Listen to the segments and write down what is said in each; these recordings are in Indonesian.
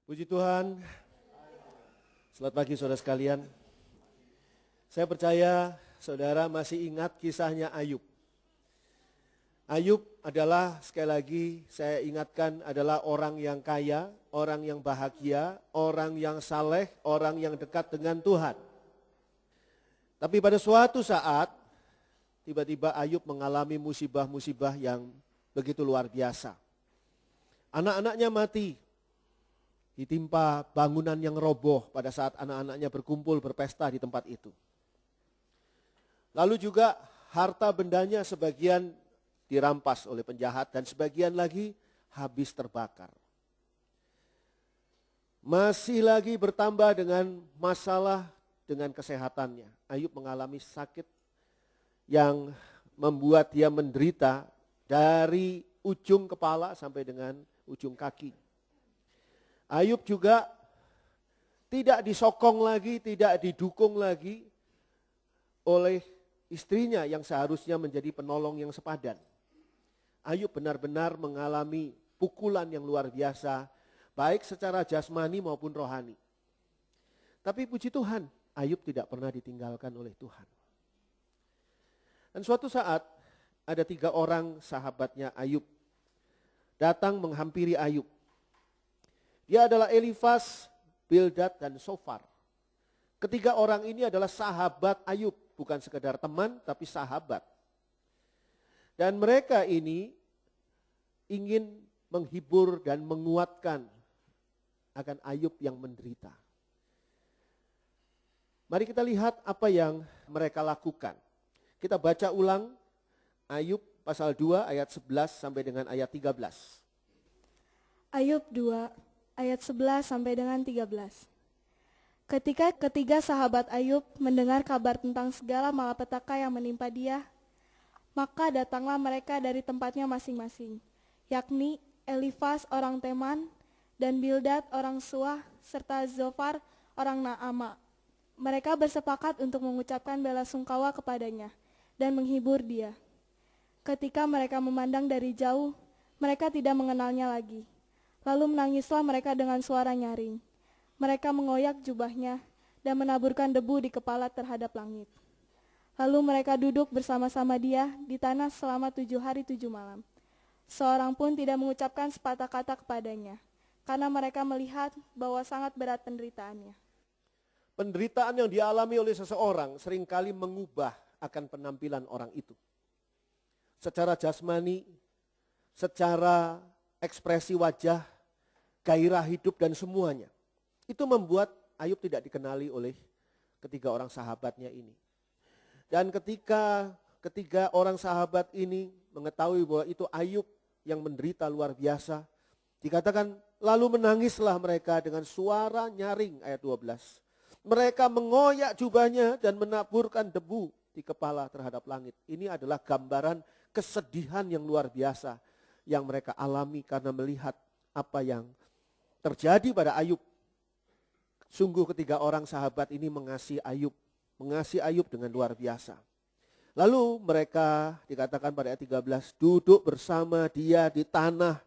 Puji Tuhan, selamat pagi saudara sekalian. Saya percaya saudara masih ingat kisahnya Ayub. Ayub adalah, sekali lagi saya ingatkan, adalah orang yang kaya, orang yang bahagia, orang yang saleh, orang yang dekat dengan Tuhan. Tapi pada suatu saat, tiba-tiba Ayub mengalami musibah-musibah yang begitu luar biasa. Anak-anaknya mati, ditimpa bangunan yang roboh pada saat anak-anaknya berkumpul berpesta di tempat itu. Lalu juga harta bendanya sebagian dirampas oleh penjahat dan sebagian lagi habis terbakar. Masih lagi bertambah dengan masalah dengan kesehatannya. Ayub mengalami sakit yang membuat dia menderita dari ujung kepala sampai dengan ujung kaki. Ayub juga tidak disokong lagi, tidak didukung lagi oleh istrinya yang seharusnya menjadi penolong yang sepadan. Ayub benar-benar mengalami pukulan yang luar biasa, baik secara jasmani maupun rohani. Tapi puji Tuhan, Ayub tidak pernah ditinggalkan oleh Tuhan. Dan suatu saat ada 3 orang sahabatnya Ayub datang menghampiri Ayub. Dia adalah Elifas, Bildad, dan Sofar. Ketiga orang ini adalah sahabat Ayub, bukan sekedar teman, tapi sahabat. Dan mereka ini ingin menghibur dan menguatkan akan Ayub yang menderita. Mari kita lihat apa yang mereka lakukan. Kita baca ulang Ayub pasal 2 ayat 11 sampai dengan ayat 13. Ayub 2 ayat 11 sampai dengan 13. Ketika ketiga sahabat Ayub mendengar kabar tentang segala malapetaka yang menimpa dia, maka datanglah mereka dari tempatnya masing-masing, yakni Elifas orang Teman dan Bildad orang Suah serta Zofar orang Naama. Mereka bersepakat untuk mengucapkan bela sungkawa kepadanya dan menghibur dia. Ketika mereka memandang dari jauh, mereka tidak mengenalnya lagi. Lalu menangislah mereka dengan suara nyaring. Mereka mengoyak jubahnya dan menaburkan debu di kepala terhadap langit. Lalu mereka duduk bersama-sama dia di tanah selama 7 hari 7 malam. Seorang pun tidak mengucapkan sepatah kata kepadanya, karena mereka melihat bahwa sangat berat penderitaannya. Penderitaan yang dialami oleh seseorang seringkali mengubah akan penampilan orang itu. Secara jasmani, secara ekspresi wajah, gairah hidup dan semuanya. Itu membuat Ayub tidak dikenali oleh ketiga orang sahabatnya ini. Dan ketika ketiga orang sahabat ini mengetahui bahwa itu Ayub yang menderita luar biasa, dikatakan lalu menangislah mereka dengan suara nyaring ayat 12. Mereka mengoyak jubahnya dan menaburkan debu di kepala terhadap langit. Ini adalah gambaran kesedihan yang luar biasa yang mereka alami karena melihat apa yang terjadi pada Ayub. Sungguh ketiga orang sahabat ini mengasihi Ayub dengan luar biasa. Lalu mereka dikatakan pada ayat 13 duduk bersama dia di tanah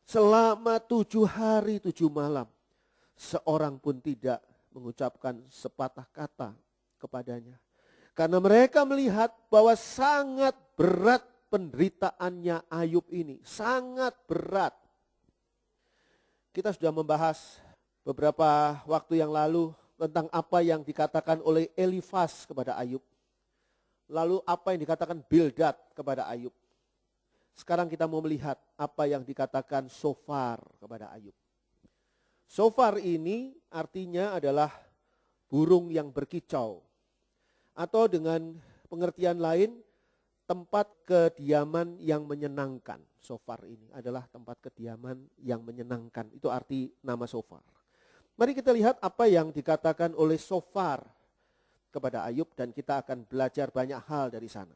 selama 7 hari 7 malam. Seorang pun tidak mengucapkan sepatah kata kepadanya. Karena mereka melihat bahwa sangat berat penderitaannya Ayub ini. Sangat berat. Kita sudah membahas beberapa waktu yang lalu tentang apa yang dikatakan oleh Elifas kepada Ayub. Lalu apa yang dikatakan Bildad kepada Ayub. Sekarang kita mau melihat apa yang dikatakan Sofar kepada Ayub. Sofar ini artinya adalah burung yang berkicau. Atau dengan pengertian lain, tempat kediaman yang menyenangkan. Sofar ini adalah tempat kediaman yang menyenangkan. Itu arti nama Sofar. Mari kita lihat apa yang dikatakan oleh Sofar kepada Ayub dan kita akan belajar banyak hal dari sana.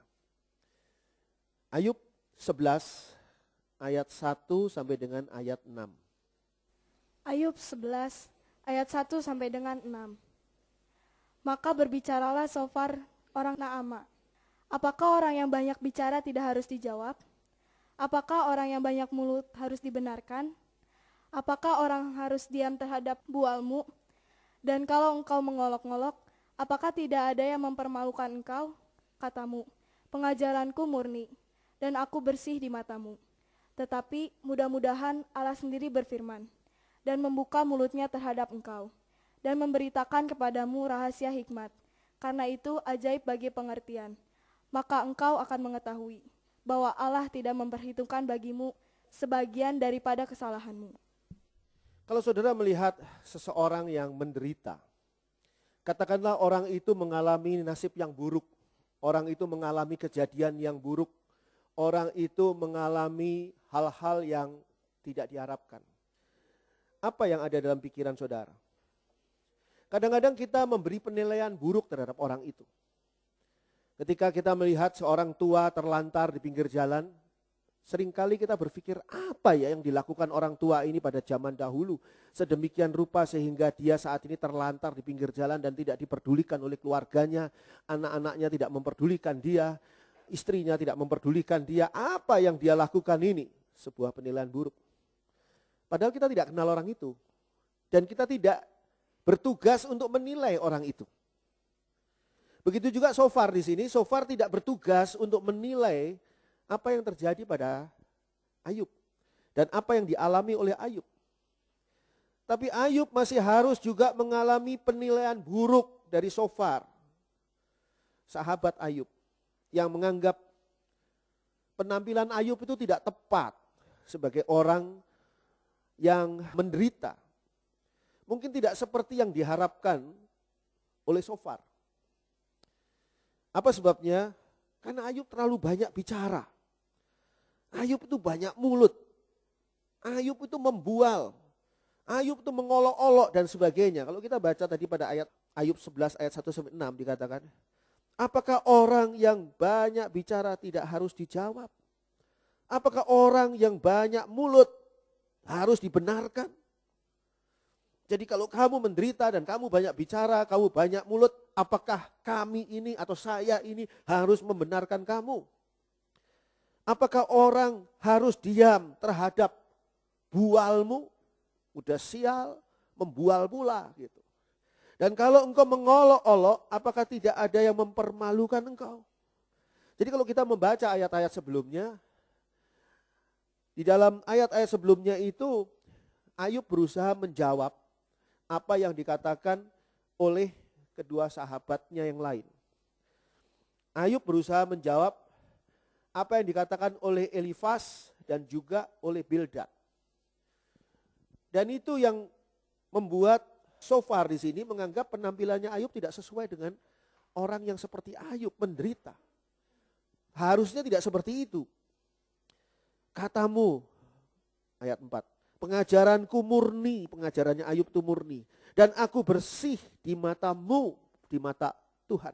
Ayub 11 ayat 1 sampai dengan ayat 6. Ayub 11 ayat 1 sampai dengan 6. Maka berbicaralah Sofar orang Naama. Apakah orang yang banyak bicara tidak harus dijawab? Apakah orang yang banyak mulut harus dibenarkan? Apakah orang harus diam terhadap bualmu? Dan kalau engkau mengolok-ngolok, apakah tidak ada yang mempermalukan engkau? Katamu, pengajaranku murni, dan aku bersih di matamu. Tetapi mudah-mudahan Allah sendiri berfirman, dan membuka mulutnya terhadap engkau, dan memberitakan kepadamu rahasia hikmat. Karena itu ajaib bagi pengertian. Maka engkau akan mengetahui bahwa Allah tidak memperhitungkan bagimu sebagian daripada kesalahanmu. Kalau saudara melihat seseorang yang menderita, katakanlah orang itu mengalami nasib yang buruk, orang itu mengalami kejadian yang buruk, orang itu mengalami hal-hal yang tidak diharapkan. Apa yang ada dalam pikiran saudara? Kadang-kadang kita memberi penilaian buruk terhadap orang itu. Ketika kita melihat seorang tua terlantar di pinggir jalan, seringkali kita berpikir apa ya yang dilakukan orang tua ini pada zaman dahulu sedemikian rupa sehingga dia saat ini terlantar di pinggir jalan dan tidak diperdulikan oleh keluarganya, anak-anaknya tidak memperdulikan dia, istrinya tidak memperdulikan dia. Apa yang dia lakukan ini? Sebuah penilaian buruk. Padahal kita tidak kenal orang itu dan kita tidak bertugas untuk menilai orang itu. Begitu juga Shofar di sini, Shofar tidak bertugas untuk menilai apa yang terjadi pada Ayub dan apa yang dialami oleh Ayub. Tapi Ayub masih harus juga mengalami penilaian buruk dari Shofar, sahabat Ayub, yang menganggap penampilan Ayub itu tidak tepat sebagai orang yang menderita. Mungkin tidak seperti yang diharapkan oleh Shofar. Apa sebabnya? Karena Ayub terlalu banyak bicara. Ayub itu banyak mulut. Ayub itu membual. Ayub itu mengolok-olok dan sebagainya. Kalau kita baca tadi pada ayat Ayub 11 ayat 1-6 dikatakan, apakah orang yang banyak bicara tidak harus dijawab? Apakah orang yang banyak mulut harus dibenarkan? Jadi kalau kamu menderita dan kamu banyak bicara, kamu banyak mulut, apakah kami ini atau saya ini harus membenarkan kamu? Apakah orang harus diam terhadap bualmu? Udah sial, membual pula gitu. Dan kalau engkau mengolok-olok, apakah tidak ada yang mempermalukan engkau? Jadi kalau kita membaca ayat-ayat sebelumnya, di dalam ayat-ayat sebelumnya itu Ayub berusaha menjawab apa yang dikatakan oleh kedua sahabatnya yang lain. Ayub berusaha menjawab apa yang dikatakan oleh Elifas dan juga oleh Bildad. Dan itu yang membuat Shofar di sini menganggap penampilannya Ayub tidak sesuai dengan orang yang seperti Ayub menderita. Harusnya tidak seperti itu. Katamu, ayat 4, pengajaranku murni, pengajarannya Ayub itu murni. Dan aku bersih di matamu, di mata Tuhan.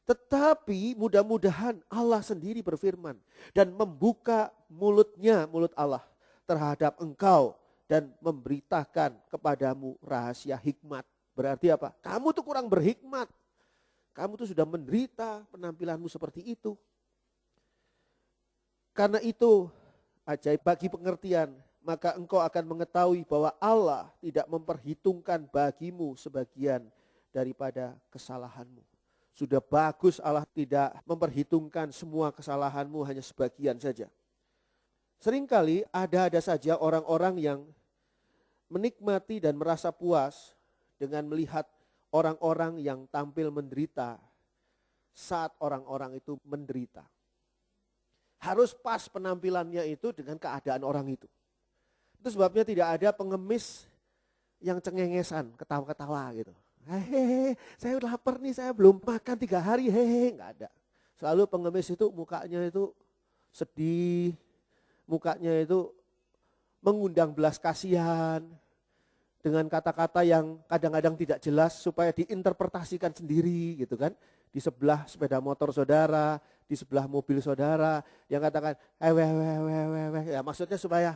Tetapi mudah-mudahan Allah sendiri berfirman dan membuka mulutnya, mulut Allah terhadap engkau dan memberitakan kepadamu rahasia hikmat. Berarti apa? Kamu tuh kurang berhikmat. Kamu tuh sudah menderita penampilanmu seperti itu. Karena itu ajaib bagi pengertian, maka engkau akan mengetahui bahwa Allah tidak memperhitungkan bagimu sebagian daripada kesalahanmu. Sudah bagus Allah tidak memperhitungkan semua kesalahanmu, hanya sebagian saja. Seringkali ada saja orang-orang yang menikmati dan merasa puas dengan melihat orang-orang yang tampil menderita saat orang-orang itu menderita. Harus pas penampilannya itu dengan keadaan orang itu. Itu sebabnya tidak ada pengemis yang cengengesan, ketawa-ketawa gitu. Hehehe, saya lapar nih, saya belum makan 3 hari, hehehe, enggak ada. Selalu pengemis itu mukanya itu sedih, mukanya itu mengundang belas kasihan dengan kata-kata yang kadang-kadang tidak jelas supaya diinterpretasikan sendiri gitu kan. Di sebelah sepeda motor saudara, di sebelah mobil saudara yang katakan ya maksudnya supaya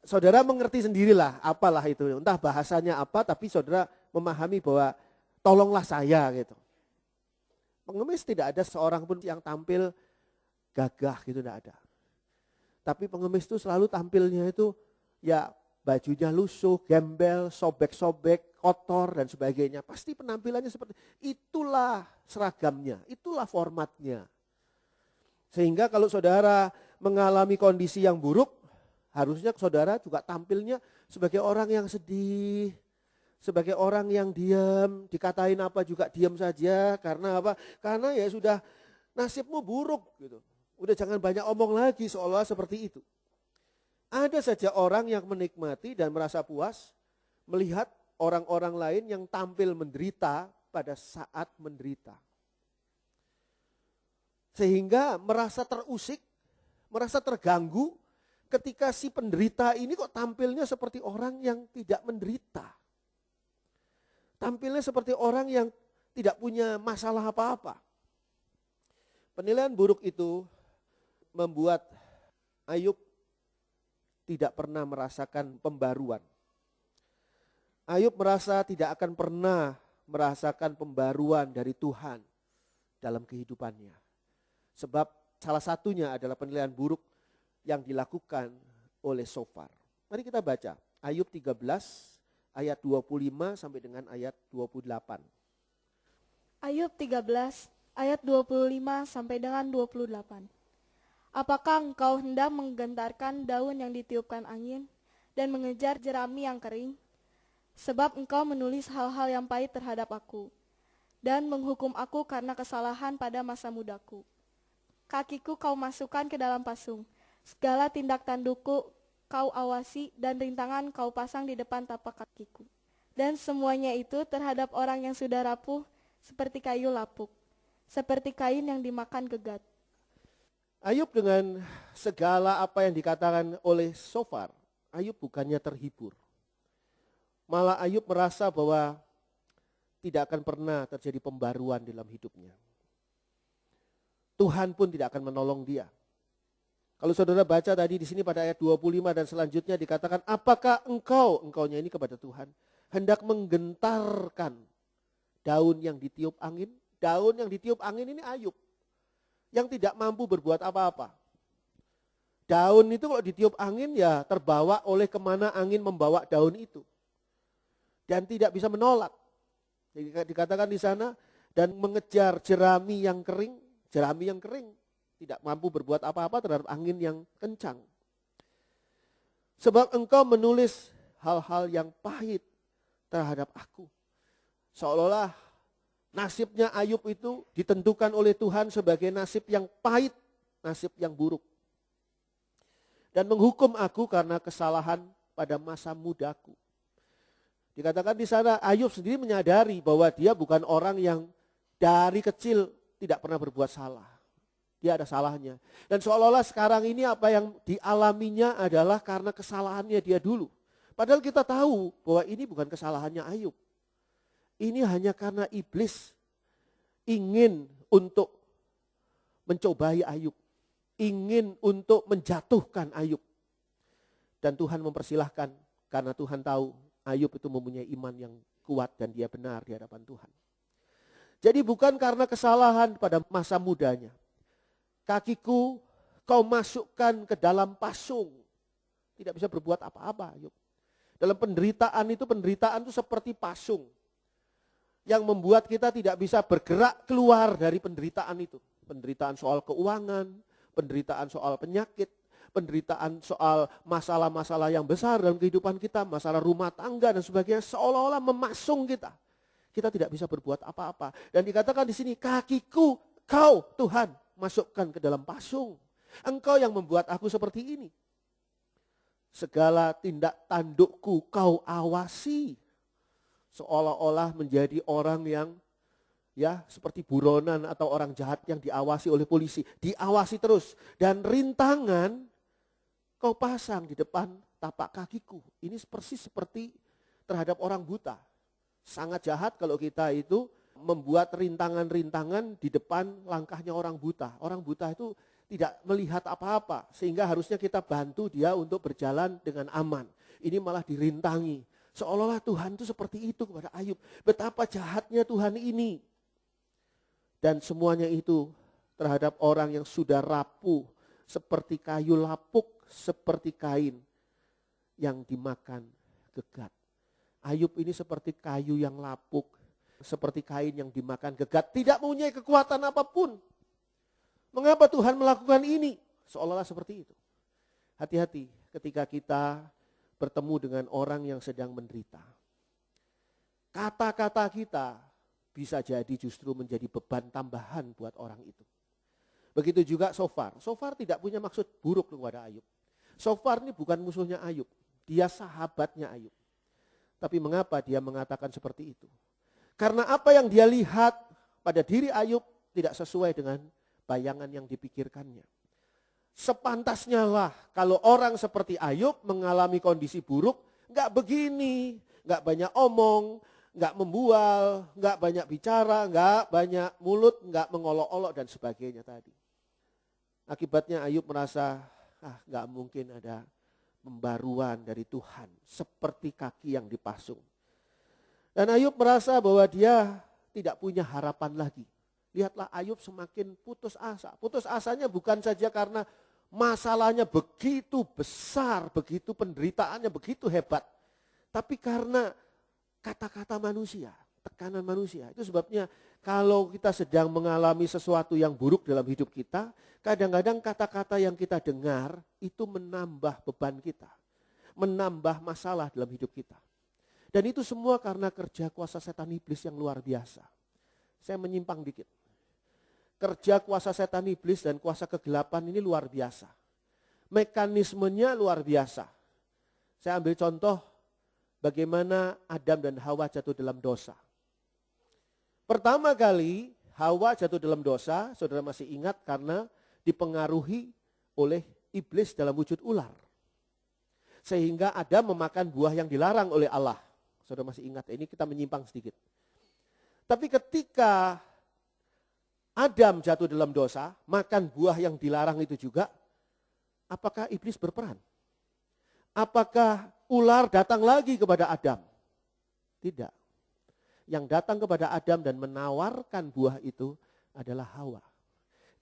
saudara mengerti sendirilah apalah itu, entah bahasanya apa tapi saudara memahami bahwa tolonglah saya gitu. Pengemis tidak ada seorang pun yang tampil gagah gitu, tidak ada. Tapi pengemis itu selalu tampilnya itu ya bajunya lusuh, gembel, sobek-sobek, kotor dan sebagainya. Pasti penampilannya seperti itulah seragamnya, itulah formatnya. Sehingga kalau saudara mengalami kondisi yang buruk, harusnya saudara juga tampilnya sebagai orang yang sedih, sebagai orang yang diam, dikatain apa juga diam saja. Karena apa? Karena ya sudah nasibmu buruk gitu. Udah jangan banyak omong lagi seolah seperti itu. Ada saja orang yang menikmati dan merasa puas melihat orang-orang lain yang tampil menderita pada saat menderita. Sehingga merasa terusik, merasa terganggu ketika si penderita ini kok tampilnya seperti orang yang tidak menderita. Tampilnya seperti orang yang tidak punya masalah apa-apa. Penilaian buruk itu membuat Ayub tidak pernah merasakan pembaruan. Ayub merasa tidak akan pernah merasakan pembaruan dari Tuhan dalam kehidupannya. Sebab salah satunya adalah penilaian buruk yang dilakukan oleh Sofar. Mari kita baca Ayub 13 ayat 25 sampai dengan ayat 28. Ayub 13 ayat 25 sampai dengan 28. Apakah engkau hendak menggentarkan daun yang ditiupkan angin dan mengejar jerami yang kering? Sebab engkau menulis hal-hal yang pahit terhadap aku dan menghukum aku karena kesalahan pada masa mudaku. Kakiku kau masukkan ke dalam pasung, segala tindak tandukku kau awasi dan rintangan kau pasang di depan tapak kakiku. Dan semuanya itu terhadap orang yang sudah rapuh seperti kayu lapuk, seperti kain yang dimakan gegat. Ayub dengan segala apa yang dikatakan oleh Sofar, Ayub bukannya terhibur. Malah Ayub merasa bahwa tidak akan pernah terjadi pembaruan dalam hidupnya. Tuhan pun tidak akan menolong dia. Kalau saudara baca tadi di sini pada ayat 25 dan selanjutnya dikatakan, apakah engkaunya ini kepada Tuhan, hendak menggentarkan daun yang ditiup angin? Daun yang ditiup angin ini Ayub, yang tidak mampu berbuat apa-apa. Daun itu kalau ditiup angin ya terbawa oleh kemana angin membawa daun itu. Dan tidak bisa menolak. Jadi dikatakan di sana, dan mengejar jerami yang kering, tidak mampu berbuat apa-apa terhadap angin yang kencang. Sebab engkau menulis hal-hal yang pahit terhadap aku. Seolah-olah nasibnya Ayub itu ditentukan oleh Tuhan sebagai nasib yang pahit, nasib yang buruk. Dan menghukum aku karena kesalahan pada masa mudaku. Dikatakan di sana Ayub sendiri menyadari bahwa dia bukan orang yang dari kecil tidak pernah berbuat salah. Dia ada salahnya. Dan seolah-olah sekarang ini apa yang dialaminya adalah karena kesalahannya dia dulu. Padahal kita tahu bahwa ini bukan kesalahannya Ayub. Ini hanya karena iblis ingin untuk mencobai Ayub. Ingin untuk menjatuhkan Ayub. Dan Tuhan mempersilahkan karena Tuhan tahu Ayub itu mempunyai iman yang kuat dan dia benar di hadapan Tuhan. Jadi bukan karena kesalahan pada masa mudanya. Kakiku kau masukkan ke dalam pasung. Tidak bisa berbuat apa-apa Ayub. Dalam penderitaan itu seperti pasung. Yang membuat kita tidak bisa bergerak keluar dari penderitaan itu. Penderitaan soal keuangan, penderitaan soal penyakit, penderitaan soal masalah-masalah yang besar dalam kehidupan kita, masalah rumah tangga dan sebagainya, seolah-olah memasung kita. Kita tidak bisa berbuat apa-apa. Dan dikatakan di sini, kakiku kau Tuhan masukkan ke dalam pasung. Engkau yang membuat aku seperti ini. Segala tindak tandukku kau awasi. Seolah-olah menjadi orang yang ya seperti buronan atau orang jahat yang diawasi oleh polisi. Diawasi terus. Dan rintangan kau pasang di depan tapak kakiku. Ini persis seperti terhadap orang buta. Sangat jahat kalau kita itu membuat rintangan-rintangan di depan langkahnya orang buta. Orang buta itu tidak melihat apa-apa. Sehingga harusnya kita bantu dia untuk berjalan dengan aman. Ini malah dirintangi. Seolah-olah Tuhan itu seperti itu kepada Ayub. Betapa jahatnya Tuhan ini. Dan semuanya itu terhadap orang yang sudah rapuh. Seperti kayu lapuk, seperti kain yang dimakan gegat. Ayub ini seperti kayu yang lapuk, seperti kain yang dimakan gegat, tidak mempunyai kekuatan apapun. Mengapa Tuhan melakukan ini? Seolah-olah seperti itu. Hati-hati ketika kita bertemu dengan orang yang sedang menderita. Kata-kata kita bisa jadi justru menjadi beban tambahan buat orang itu. Begitu juga Sofar. Sofar tidak punya maksud buruk kepada Ayub. Sofar ini bukan musuhnya Ayub. Dia sahabatnya Ayub. Tapi mengapa dia mengatakan seperti itu? Karena apa yang dia lihat pada diri Ayub tidak sesuai dengan bayangan yang dipikirkannya. Sepantasnya lah kalau orang seperti Ayub mengalami kondisi buruk, enggak begini, enggak banyak omong, enggak membual, enggak banyak bicara, enggak banyak mulut, enggak mengolok-olok dan sebagainya tadi. Akibatnya Ayub merasa, enggak mungkin ada pembaruan dari Tuhan seperti kaki yang dipasung. Dan Ayub merasa bahwa dia tidak punya harapan lagi. Lihatlah Ayub semakin putus asa. Putus asanya bukan saja karena masalahnya begitu besar, begitu penderitaannya begitu hebat. Tapi karena kata-kata manusia, tekanan manusia. Itu sebabnya kalau kita sedang mengalami sesuatu yang buruk dalam hidup kita, kadang-kadang kata-kata yang kita dengar itu menambah beban kita. Menambah masalah dalam hidup kita. Dan itu semua karena kerja kuasa setan iblis yang luar biasa. Saya menyimpang dikit. Kerja kuasa setan iblis dan kuasa kegelapan ini luar biasa. Mekanismenya luar biasa. Saya ambil contoh bagaimana Adam dan Hawa jatuh dalam dosa. Pertama kali Hawa jatuh dalam dosa, saudara masih ingat karena dipengaruhi oleh iblis dalam wujud ular. Sehingga Adam memakan buah yang dilarang oleh Allah. Saudara masih ingat, ini kita menyimpang sedikit. Tapi ketika Adam jatuh dalam dosa, makan buah yang dilarang itu juga, apakah iblis berperan? Apakah ular datang lagi kepada Adam? Tidak. Yang datang kepada Adam dan menawarkan buah itu adalah Hawa.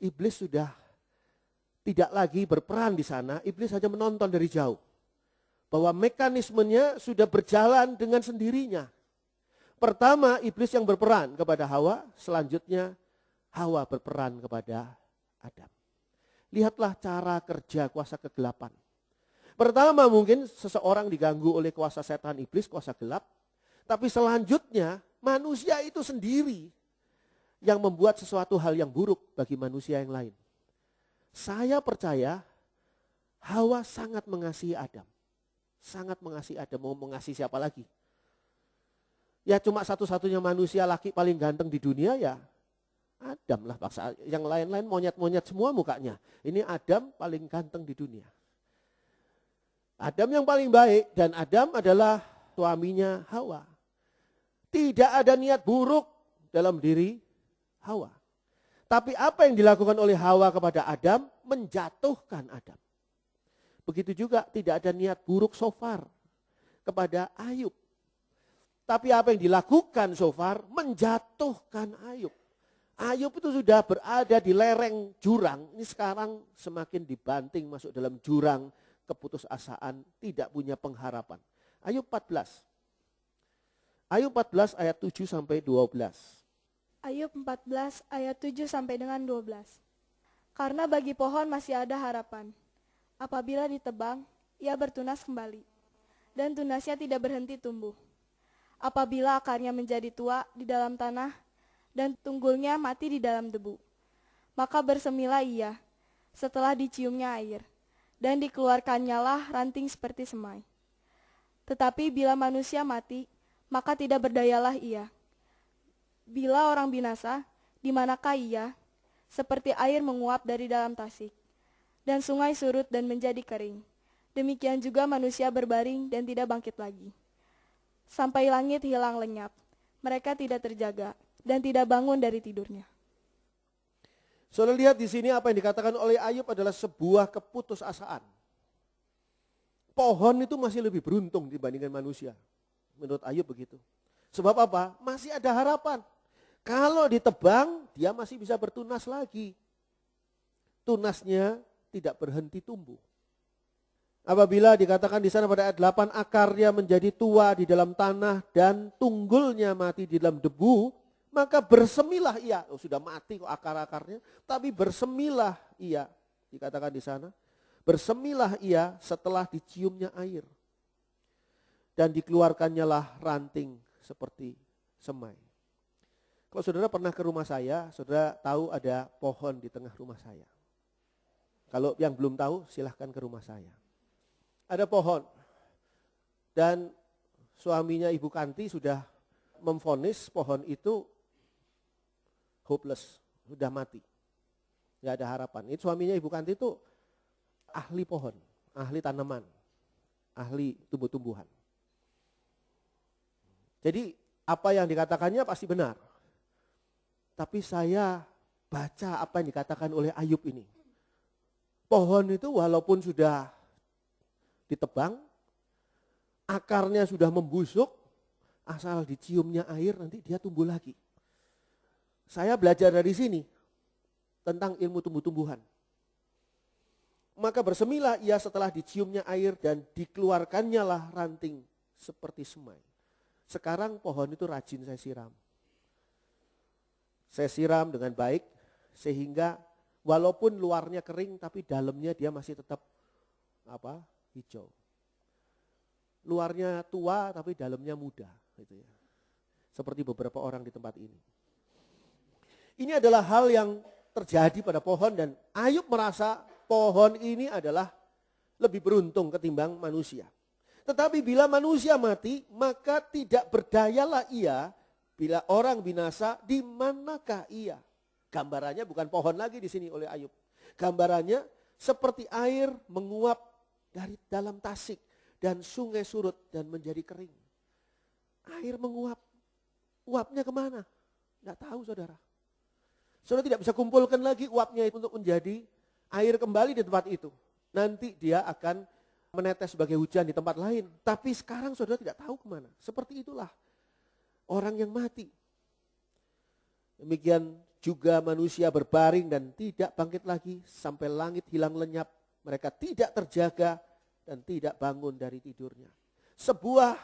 Iblis sudah tidak lagi berperan di sana, iblis hanya menonton dari jauh. Bahwa mekanismenya sudah berjalan dengan sendirinya. Pertama iblis yang berperan kepada Hawa, selanjutnya Hawa berperan kepada Adam. Lihatlah cara kerja kuasa kegelapan. Pertama mungkin seseorang diganggu oleh kuasa setan iblis, kuasa gelap. Tapi selanjutnya manusia itu sendiri yang membuat sesuatu hal yang buruk bagi manusia yang lain. Saya percaya Hawa sangat mengasihi Adam. Sangat mengasihi Adam, mau mengasihi siapa lagi? Ya cuma satu-satunya manusia laki paling ganteng di dunia ya Adam lah, bangsa yang lain-lain monyet-monyet semua mukanya. Ini Adam paling ganteng di dunia. Adam yang paling baik dan Adam adalah suaminya Hawa. Tidak ada niat buruk dalam diri Hawa. Tapi apa yang dilakukan oleh Hawa kepada Adam menjatuhkan Adam. Begitu juga tidak ada niat buruk Sofar kepada Ayub. Tapi apa yang dilakukan Sofar menjatuhkan Ayub. Ayub itu sudah berada di lereng jurang. Ini sekarang semakin dibanting masuk dalam jurang keputusasaan, tidak punya pengharapan. Ayub 14. Ayub 14 ayat 7 sampai 12. Ayub 14 ayat 7 sampai dengan 12. Karena bagi pohon masih ada harapan. Apabila ditebang, ia bertunas kembali. Dan tunasnya tidak berhenti tumbuh. Apabila akarnya menjadi tua di dalam tanah, dan tunggulnya mati di dalam debu. Maka bersemilah ia, setelah diciumnya air, dan dikeluarkannyalah ranting seperti semai. Tetapi bila manusia mati, maka tidak berdayalah ia. Bila orang binasa, di manakah ia? Seperti air menguap dari dalam tasik, dan sungai surut dan menjadi kering. Demikian juga manusia berbaring dan tidak bangkit lagi. Sampai langit hilang lenyap, mereka tidak terjaga dan tidak bangun dari tidurnya. Saudara lihat di sini apa yang dikatakan oleh Ayub adalah sebuah keputusasaan. Pohon itu masih lebih beruntung dibandingkan manusia. Menurut Ayub begitu. Sebab apa? Masih ada harapan. Kalau ditebang, dia masih bisa bertunas lagi. Tunasnya tidak berhenti tumbuh. Apabila dikatakan di sana pada ayat 8, akarnya menjadi tua di dalam tanah dan tunggulnya mati di dalam debu, maka bersemilah ia. Oh, sudah mati kok akar-akarnya, tapi bersemilah ia. Dikatakan di sana, bersemilah ia setelah diciumnya air. Dan dikeluarkannya lah ranting seperti semai. Kalau saudara pernah ke rumah saya, saudara tahu ada pohon di tengah rumah saya. Kalau yang belum tahu, silahkan ke rumah saya. Ada pohon, dan suaminya Ibu Kanti sudah memvonis pohon itu hopeless, sudah mati, nggak ada harapan. Itu suaminya Ibu Kanti itu ahli pohon, ahli tanaman, ahli tumbuh-tumbuhan. Jadi apa yang dikatakannya pasti benar. Tapi saya baca apa yang dikatakan oleh Ayub ini. Pohon itu walaupun sudah ditebang, akarnya sudah membusuk, asal diciumnya air nanti dia tumbuh lagi. Saya belajar dari sini tentang ilmu tumbuh-tumbuhan. Maka bersemilah ia setelah diciumnya air dan dikeluarkannya lah ranting seperti semai. Sekarang pohon itu rajin saya siram. Saya siram dengan baik sehingga walaupun luarnya kering tapi dalamnya dia masih tetap hijau. Luarnya tua tapi dalamnya muda, gitu ya. Seperti beberapa orang di tempat ini. Ini adalah hal yang terjadi pada pohon dan Ayub merasa pohon ini adalah lebih beruntung ketimbang manusia. Tetapi bila manusia mati, maka tidak berdayalah ia. Bila orang binasa, di manakah ia? Gambarannya bukan pohon lagi di sini oleh Ayub. Gambarannya seperti air menguap dari dalam tasik dan sungai surut dan menjadi kering. Air menguap. Uapnya kemana? Nggak tahu saudara. Saudara tidak bisa kumpulkan lagi uapnya itu untuk menjadi air kembali di tempat itu. Nanti dia akan menetes sebagai hujan di tempat lain. Tapi sekarang saudara tidak tahu kemana. Seperti itulah orang yang mati. Demikian juga manusia berbaring dan tidak bangkit lagi sampai langit hilang lenyap. Mereka tidak terjaga dan tidak bangun dari tidurnya. Sebuah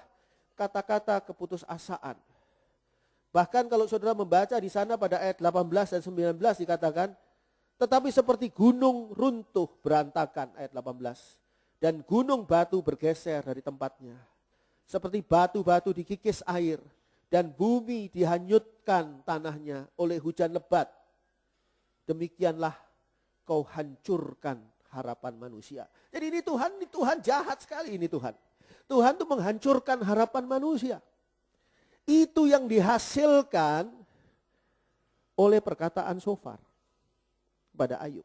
kata-kata keputusasaan. Bahkan kalau saudara membaca di sana pada ayat 18 dan 19 dikatakan, tetapi seperti gunung runtuh berantakan, ayat 18. Dan gunung batu bergeser dari tempatnya. Seperti batu-batu dikikis air. Dan bumi dihanyutkan tanahnya oleh hujan lebat. Demikianlah kau hancurkan harapan manusia. Jadi ini Tuhan jahat sekali ini Tuhan. Tuhan itu menghancurkan harapan manusia. Itu yang dihasilkan oleh perkataan Sofar pada Ayub.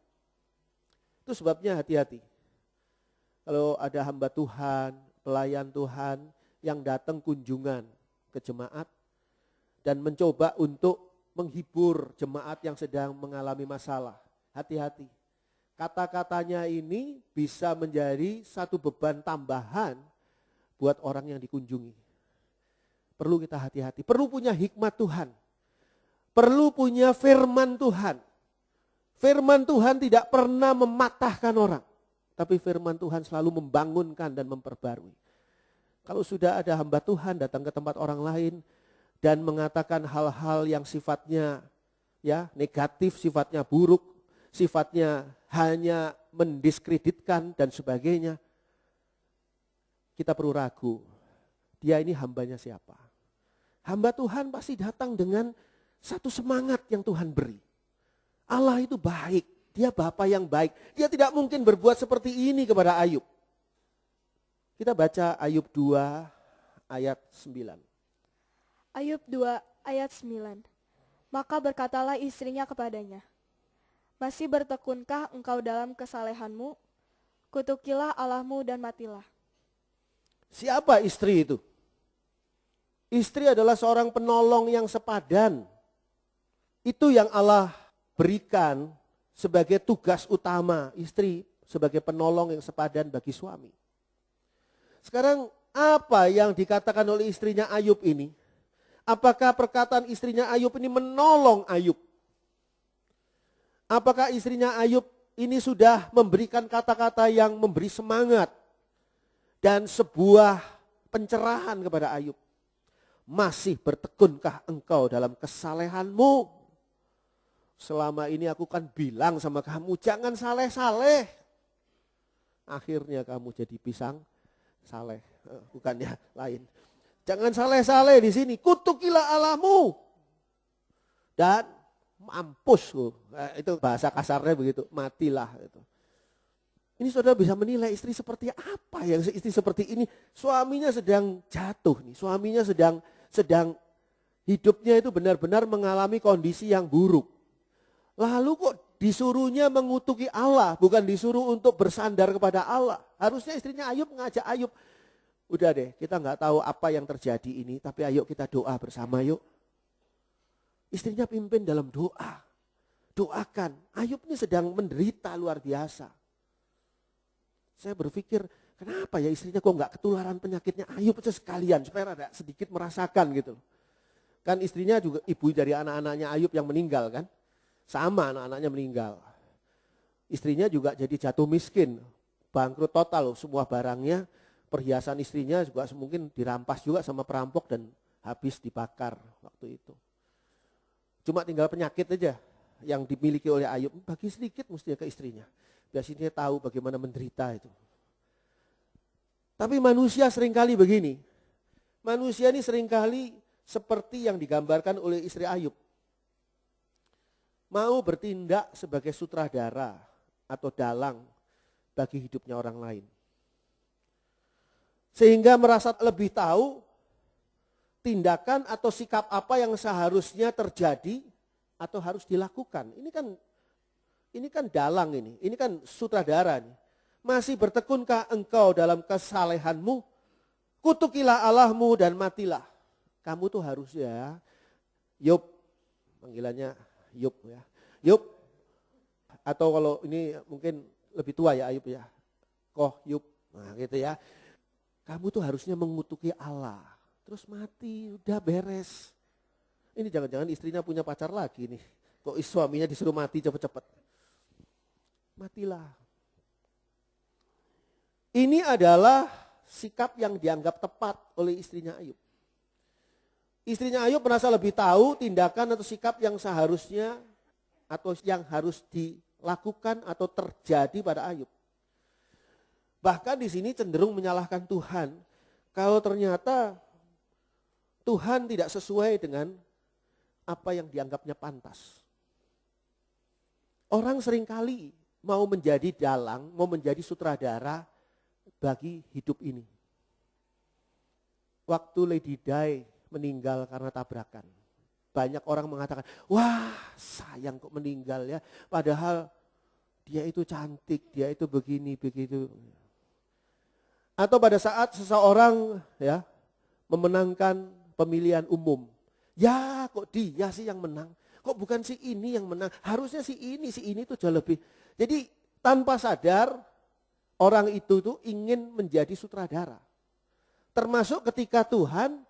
Itu sebabnya hati-hati. Kalau ada hamba Tuhan, pelayan Tuhan yang datang kunjungan ke jemaat dan mencoba untuk menghibur jemaat yang sedang mengalami masalah. Hati-hati. Kata-katanya ini bisa menjadi satu beban tambahan buat orang yang dikunjungi. Perlu kita hati-hati. Perlu punya hikmat Tuhan. Perlu punya firman Tuhan. Firman Tuhan tidak pernah mematahkan orang. Tapi firman Tuhan selalu membangunkan dan memperbarui. Kalau sudah ada hamba Tuhan datang ke tempat orang lain dan mengatakan hal-hal yang sifatnya negatif, sifatnya buruk, sifatnya hanya mendiskreditkan dan sebagainya, kita perlu ragu. Dia ini hambanya siapa? Hamba Tuhan pasti datang dengan satu semangat yang Tuhan beri. Allah itu baik, dia Bapa yang baik. Dia tidak mungkin berbuat seperti ini kepada Ayub. Kita baca Ayub 2 ayat 9. Ayub 2 ayat 9. Maka berkatalah istrinya kepadanya, masih bertekunkah engkau dalam kesalehanmu? Kutukilah Allahmu dan matilah. Siapa istri itu? Istri adalah seorang penolong yang sepadan. Itu yang Allah berikan sebagai tugas utama istri, sebagai penolong yang sepadan bagi suami. Sekarang apa yang dikatakan oleh istrinya Ayub ini? Apakah perkataan istrinya Ayub ini menolong Ayub? Apakah istrinya Ayub ini sudah memberikan kata-kata yang memberi semangat? dan sebuah pencerahan kepada Ayub. Masih bertekunkah engkau dalam kesalehanmu? Selama ini aku kan bilang sama kamu, jangan saleh-saleh. Akhirnya kamu jadi pisang saleh, bukannya lain. Jangan saleh-saleh di sini, kutukilah Allahmu. Dan mampus, itu bahasa kasarnya begitu, matilah. Itu. Ini saudara bisa menilai istri seperti apa ya, istri seperti ini. Suaminya sedang jatuh nih, suaminya sedang hidupnya itu benar-benar mengalami kondisi yang buruk. Lalu kok disuruhnya mengutuki Allah, bukan disuruh untuk bersandar kepada Allah. Harusnya istrinya Ayub mengajak Ayub, udah deh kita gak tahu apa yang terjadi ini, tapi ayo kita doa bersama yuk. Istrinya pimpin dalam doa. Doakan, Ayub ini sedang menderita luar biasa. Saya berpikir, kenapa ya istrinya kok gak ketularan penyakitnya Ayub aja sekalian, supaya ada sedikit merasakan gitu. Kan istrinya juga ibu dari anak-anaknya Ayub yang meninggal kan. Sama anak-anaknya meninggal. Istrinya juga jadi jatuh miskin. Bangkrut total loh, semua barangnya. Perhiasan istrinya juga mungkin dirampas juga sama perampok dan habis dibakar waktu itu. Cuma tinggal penyakit aja yang dimiliki oleh Ayub. Bagi sedikit mestinya ke istrinya. Biasanya tahu bagaimana menderita itu. Tapi manusia seringkali begini. Manusia ini seringkali seperti yang digambarkan oleh istri Ayub. Mau bertindak sebagai sutradara atau dalang bagi hidupnya orang lain. Sehingga merasa lebih tahu tindakan atau sikap apa yang seharusnya terjadi atau harus dilakukan. Ini kan dalang ini kan sutradara nih. Masih bertekunkah engkau dalam kesalehanmu? Kutukilah Allahmu dan matilah. Kamu tuh harusnya, Yub, panggilannya Yub ya. Yub, atau kalau ini mungkin lebih tua ya Ayub ya. Yub, nah gitu ya. Kamu tuh harusnya mengutuki Allah. Terus mati, udah beres. Ini jangan-jangan istrinya punya pacar lagi nih. Kok suaminya disuruh mati cepet-cepet. Matilah. Ini adalah sikap yang dianggap tepat oleh istrinya Ayub. Istrinya Ayub merasa lebih tahu tindakan atau sikap yang seharusnya atau yang harus dilakukan atau terjadi pada Ayub. Bahkan di sini cenderung menyalahkan Tuhan kalau ternyata Tuhan tidak sesuai dengan apa yang dianggapnya pantas. Orang seringkali mau menjadi dalang, mau menjadi sutradara bagi hidup ini. Waktu Lady Di meninggal karena tabrakan. Banyak orang mengatakan, wah sayang kok meninggal ya. Padahal dia itu cantik, dia itu begini, begitu. Atau pada saat seseorang ya memenangkan pemilihan umum. Ya kok dia sih yang menang, kok bukan si ini yang menang. Harusnya si ini tuh jauh lebih. Jadi tanpa sadar orang itu tuh ingin menjadi sutradara. Termasuk ketika Tuhan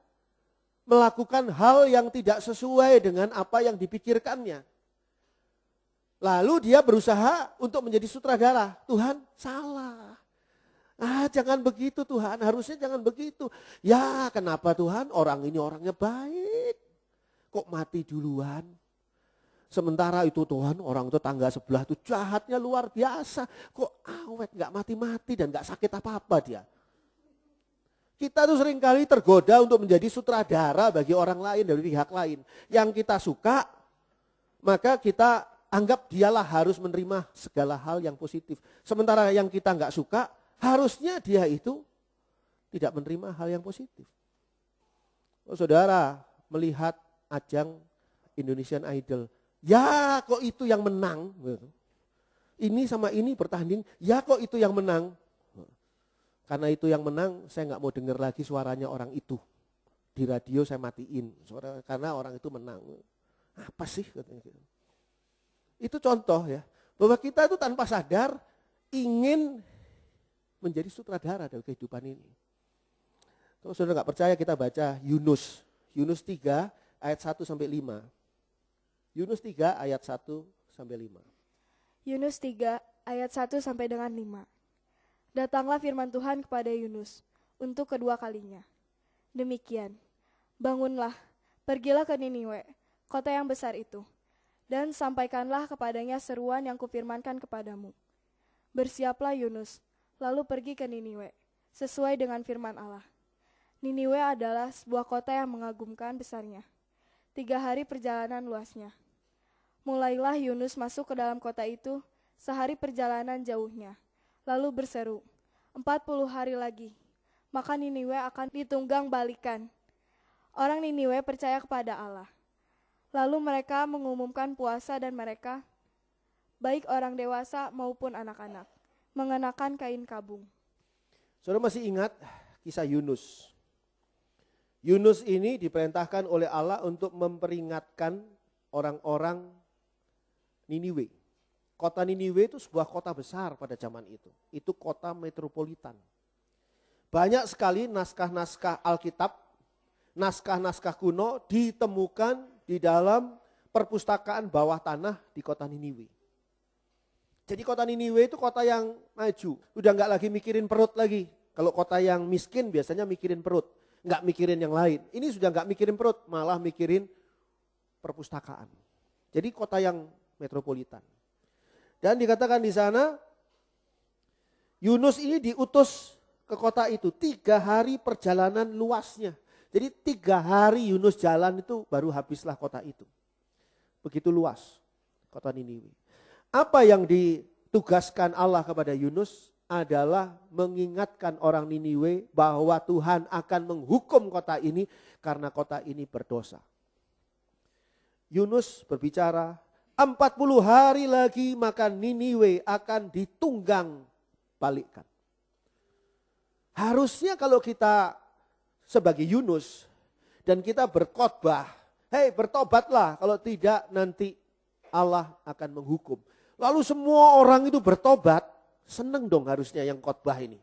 melakukan hal yang tidak sesuai dengan apa yang dipikirkannya. Lalu dia berusaha untuk menjadi sutradara. Tuhan salah. Jangan begitu Tuhan, harusnya jangan begitu. Ya kenapa Tuhan, orang ini orangnya baik. Kok mati duluan? Sementara itu Tuhan, orang itu tangga sebelah itu jahatnya luar biasa. Kok awet gak mati-mati dan gak sakit apa-apa dia. Kita tuh seringkali tergoda untuk menjadi sutradara bagi orang lain dari pihak lain. Yang kita suka, maka kita anggap dialah harus menerima segala hal yang positif. Sementara yang kita nggak suka, harusnya dia itu tidak menerima hal yang positif. Saudara melihat ajang Indonesian Idol, ya kok itu yang menang. Ini sama ini bertanding, ya kok itu yang menang. Karena itu yang menang, saya nggak mau dengar lagi suaranya orang itu. Di radio saya matiin, karena orang itu menang. Apa sih katanya gitu. Itu contoh ya, bahwa kita itu tanpa sadar ingin menjadi sutradara dalam kehidupan ini. Kalau saudara nggak percaya, kita baca Yunus 3 ayat 1 sampai 5. Yunus 3 ayat 1 sampai 5. Yunus 3 ayat 1 sampai dengan 5. Datanglah firman Tuhan kepada Yunus untuk kedua kalinya. Demikian, bangunlah, pergilah ke Niniwe, kota yang besar itu, dan sampaikanlah kepadanya seruan yang kufirmankan kepadamu. Bersiaplah Yunus, lalu pergi ke Niniwe, sesuai dengan firman Allah. Niniwe adalah sebuah kota yang mengagumkan besarnya. 3 hari perjalanan luasnya. Mulailah Yunus masuk ke dalam kota itu sehari perjalanan jauhnya, lalu berseru, 40 hari lagi, maka Niniwe akan ditunggang balikan. Orang Niniwe percaya kepada Allah. Lalu mereka mengumumkan puasa dan mereka, baik orang dewasa maupun anak-anak, mengenakan kain kabung. Saudara masih ingat kisah Yunus? Yunus ini diperintahkan oleh Allah untuk memperingatkan orang-orang Niniwe. Kota Niniwe itu sebuah kota besar pada zaman itu. Itu kota metropolitan. Banyak sekali naskah-naskah Alkitab, naskah-naskah kuno ditemukan di dalam perpustakaan bawah tanah di kota Niniwe. Jadi kota Niniwe itu kota yang maju. Udah nggak lagi mikirin perut lagi. Kalau kota yang miskin biasanya mikirin perut. Nggak mikirin yang lain. Ini sudah nggak mikirin perut, malah mikirin perpustakaan. Jadi kota yang metropolitan. Dan dikatakan di sana, Yunus ini diutus ke kota itu 3 hari perjalanan luasnya. Jadi 3 hari Yunus jalan itu baru habislah kota itu. Begitu luas kota Niniwe. Apa yang ditugaskan Allah kepada Yunus adalah mengingatkan orang Niniwe bahwa Tuhan akan menghukum kota ini karena kota ini berdosa. Yunus berbicara, 40 hari lagi maka Niniwe akan ditunggang balikkan. Harusnya kalau kita sebagai Yunus dan kita berkhotbah, hei bertobatlah, kalau tidak nanti Allah akan menghukum. Lalu semua orang itu bertobat. Seneng dong harusnya yang khotbah ini.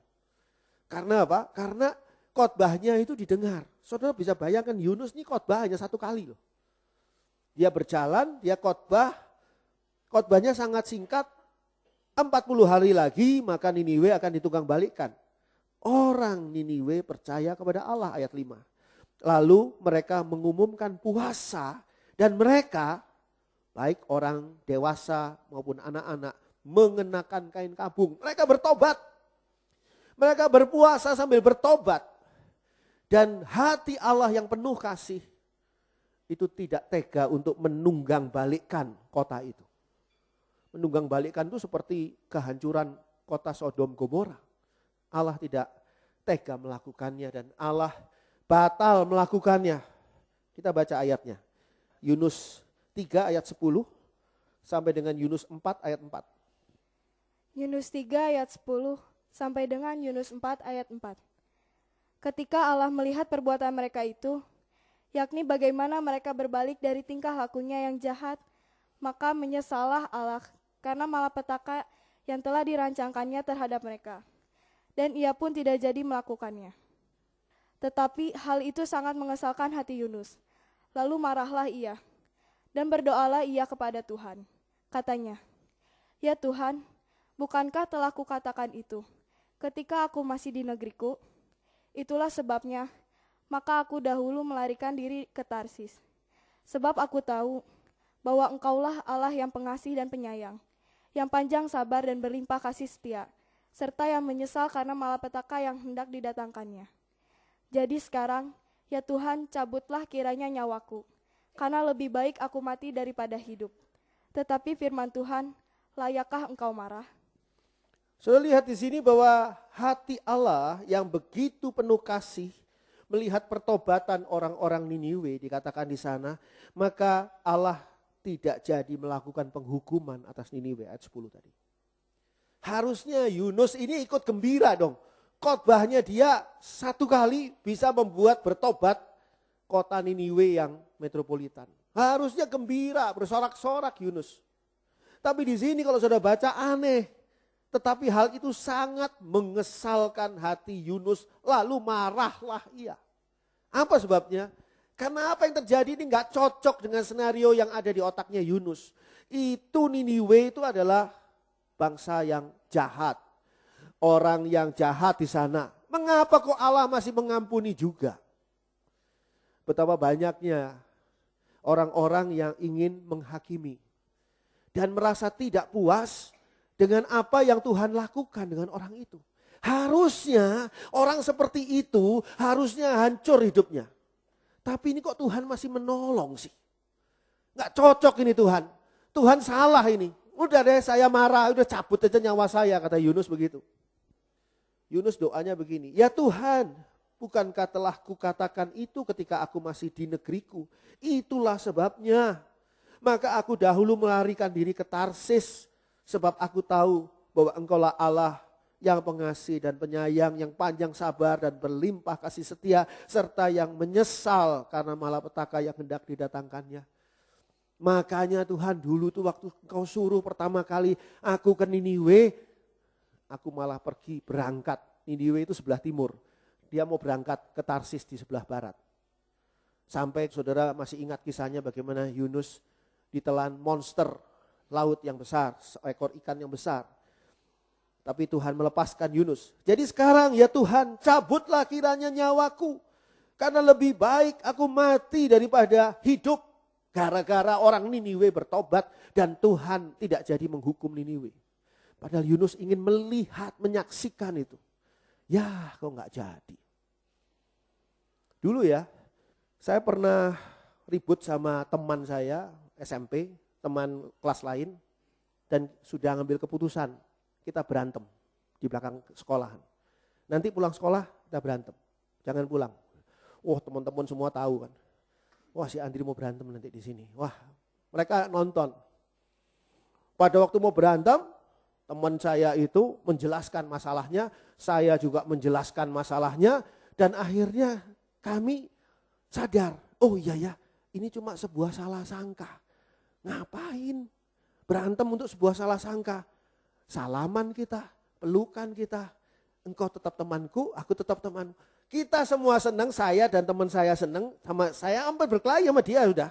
Karena apa? Karena khotbahnya itu didengar. Saudara bisa bayangkan Yunus ini khotbah hanya 1 kali loh. Dia berjalan, dia khotbah. Khotbahnya sangat singkat. 40 hari lagi maka Niniwe akan ditunggang balikkan. Orang Niniwe percaya kepada Allah ayat 5. Lalu mereka mengumumkan puasa dan mereka baik orang dewasa maupun anak-anak mengenakan kain kabung. Mereka bertobat. Mereka berpuasa sambil bertobat. Dan hati Allah yang penuh kasih itu tidak tega untuk menunggang balikkan kota itu. Menunggang balikkan itu seperti kehancuran kota Sodom Gomora. Allah tidak tega melakukannya dan Allah batal melakukannya. Kita baca ayatnya. Yunus 3 ayat 10 sampai dengan Yunus 4 ayat 4. Yunus 3 ayat 10 sampai dengan Yunus 4 ayat 4. Ketika Allah melihat perbuatan mereka itu, yakni bagaimana mereka berbalik dari tingkah lakunya yang jahat, maka menyesallah Allah karena malapetaka yang telah dirancangkannya terhadap mereka. Dan ia pun tidak jadi melakukannya. Tetapi hal itu sangat mengesalkan hati Yunus. Lalu marahlah ia, dan berdoalah ia kepada Tuhan. Katanya, ya Tuhan, bukankah telah kukatakan itu ketika aku masih di negeriku? Itulah sebabnya, maka aku dahulu melarikan diri ke Tarsis. Sebab aku tahu bahwa Engkaulah Allah yang pengasih dan penyayang, yang panjang sabar dan berlimpah kasih setia, serta yang menyesal karena malapetaka yang hendak didatangkannya. Jadi sekarang, ya Tuhan, cabutlah kiranya nyawaku, karena lebih baik aku mati daripada hidup. Tetapi firman Tuhan, layakkah Engkau marah? Sudah lihat di sini bahwa hati Allah yang begitu penuh kasih melihat pertobatan orang-orang Niniwe dikatakan di sana, maka Allah tidak jadi melakukan penghukuman atas Niniwe ayat 10 tadi. Harusnya Yunus ini ikut gembira dong. Khotbahnya dia 1 kali bisa membuat bertobat kota Niniwe yang metropolitan. Harusnya gembira, bersorak-sorak Yunus. Tapi di sini kalau sudah baca aneh. Tetapi hal itu sangat mengesalkan hati Yunus, lalu marahlah ia. Apa sebabnya? Karena apa yang terjadi ini gak cocok dengan senario yang ada di otaknya Yunus. Itu Niniwe itu adalah bangsa yang jahat. orang yang jahat di sana. Mengapa kok Allah masih mengampuni juga? Betapa banyaknya orang-orang yang ingin menghakimi dan merasa tidak puas dengan apa yang Tuhan lakukan dengan orang itu. Harusnya orang seperti itu harusnya hancur hidupnya. Tapi ini kok Tuhan masih menolong sih? Gak cocok ini Tuhan. Tuhan salah ini. Udah deh saya marah, udah cabut aja nyawa saya, kata Yunus begitu. Yunus doanya begini, ya Tuhan, bukankah telah kukatakan itu ketika aku masih di negeriku? Itulah sebabnya. Maka aku dahulu melarikan diri ke Tarsis, sebab aku tahu bahwa Engkaulah Allah yang pengasih dan penyayang, yang panjang sabar dan berlimpah kasih setia, serta yang menyesal karena malapetaka yang hendak didatangkannya. Makanya Tuhan dulu tuh waktu Engkau suruh pertama kali aku ke Niniwe, aku malah pergi berangkat. Niniwe itu sebelah timur. Dia mau berangkat ke Tarsis di sebelah barat. Sampai saudara masih ingat kisahnya bagaimana Yunus ditelan monster laut yang besar, seekor ikan yang besar. Tapi Tuhan melepaskan Yunus. Jadi sekarang ya Tuhan, cabutlah kiranya nyawaku. Karena lebih baik aku mati daripada hidup. Gara-gara orang Niniwe bertobat dan Tuhan tidak jadi menghukum Niniwe. Padahal Yunus ingin melihat, menyaksikan itu. Ya kok gak jadi. Dulu ya, saya pernah ribut sama teman saya SMP, teman kelas lain. Dan sudah ngambil keputusan. Kita berantem di belakang sekolahan. Nanti pulang sekolah kita berantem. Jangan pulang. Wah teman-teman semua tahu kan. Wah si Andri mau berantem nanti di sini. Wah mereka nonton. Pada waktu mau berantem, teman saya itu menjelaskan masalahnya. Saya juga menjelaskan masalahnya. Dan akhirnya kami sadar. Oh iya ya ini cuma sebuah salah sangka. Ngapain berantem untuk sebuah salah sangka? Salaman kita, pelukan kita. Engkau tetap temanku, aku tetap temanmu. Kita semua senang, saya dan teman saya senang. Sama saya hampir berkelahi sama dia sudah.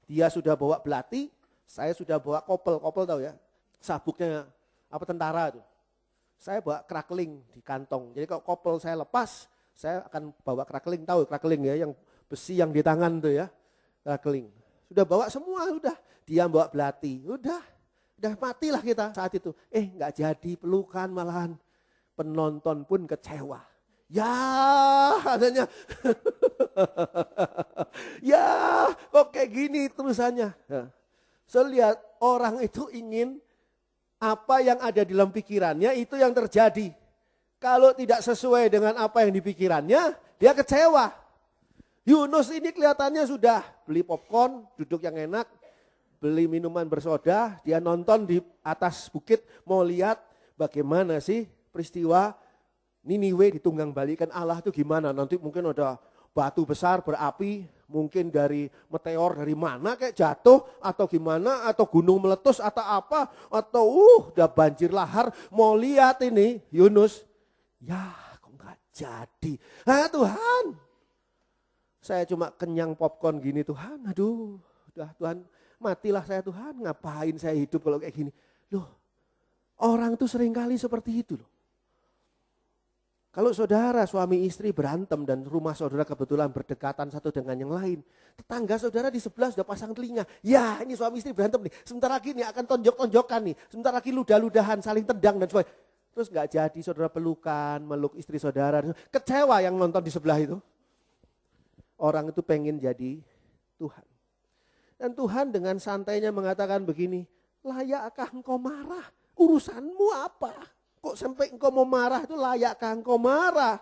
Dia sudah bawa belati, saya sudah bawa kopel tahu ya. Sabuknya apa tentara itu. Saya bawa krakling di kantong. Jadi kalau kopel saya lepas, saya akan bawa krakling, tahu krakling ya, yang besi yang di tangan tuh ya. Krakling. Sudah bawa semua, udah. Dia bawa belati, udah matilah kita saat itu. Gak jadi pelukan malahan. Penonton pun kecewa. Ya adanya. Ya kok kayak gini terusannya. Saya lihat orang itu ingin apa yang ada di dalam pikirannya itu yang terjadi. Kalau tidak sesuai dengan apa yang dipikirannya, dia kecewa. Yunus ini kelihatannya sudah beli popcorn, duduk yang enak. Beli minuman bersoda, dia nonton di atas bukit mau lihat bagaimana sih peristiwa Niniwe ditunggang balikan Allah itu gimana. Nanti mungkin ada batu besar berapi, mungkin dari meteor dari mana kayak jatuh atau gimana, atau gunung meletus atau apa, atau udah banjir lahar. Mau lihat ini Yunus, ya kok gak jadi. Tuhan, saya cuma kenyang popcorn gini Tuhan, aduh udah Tuhan. Matilah saya Tuhan, ngapain saya hidup kalau kayak gini. Loh, orang tuh seringkali seperti itu loh. Kalau saudara suami istri berantem dan rumah saudara kebetulan berdekatan satu dengan yang lain. Tetangga saudara di sebelah sudah pasang telinga. Ya ini suami istri berantem nih, sebentar lagi nih akan tonjok-tonjokan nih. Sebentar lagi ludah-ludahan, saling tendang dan sebagainya. Terus gak jadi saudara pelukan, meluk istri saudara. Kecewa yang nonton di sebelah itu. Orang itu pengen jadi Tuhan. Dan Tuhan dengan santainya mengatakan begini, layakkah engkau marah? Urusanmu apa? Kok sampai engkau mau marah itu layakkah engkau marah?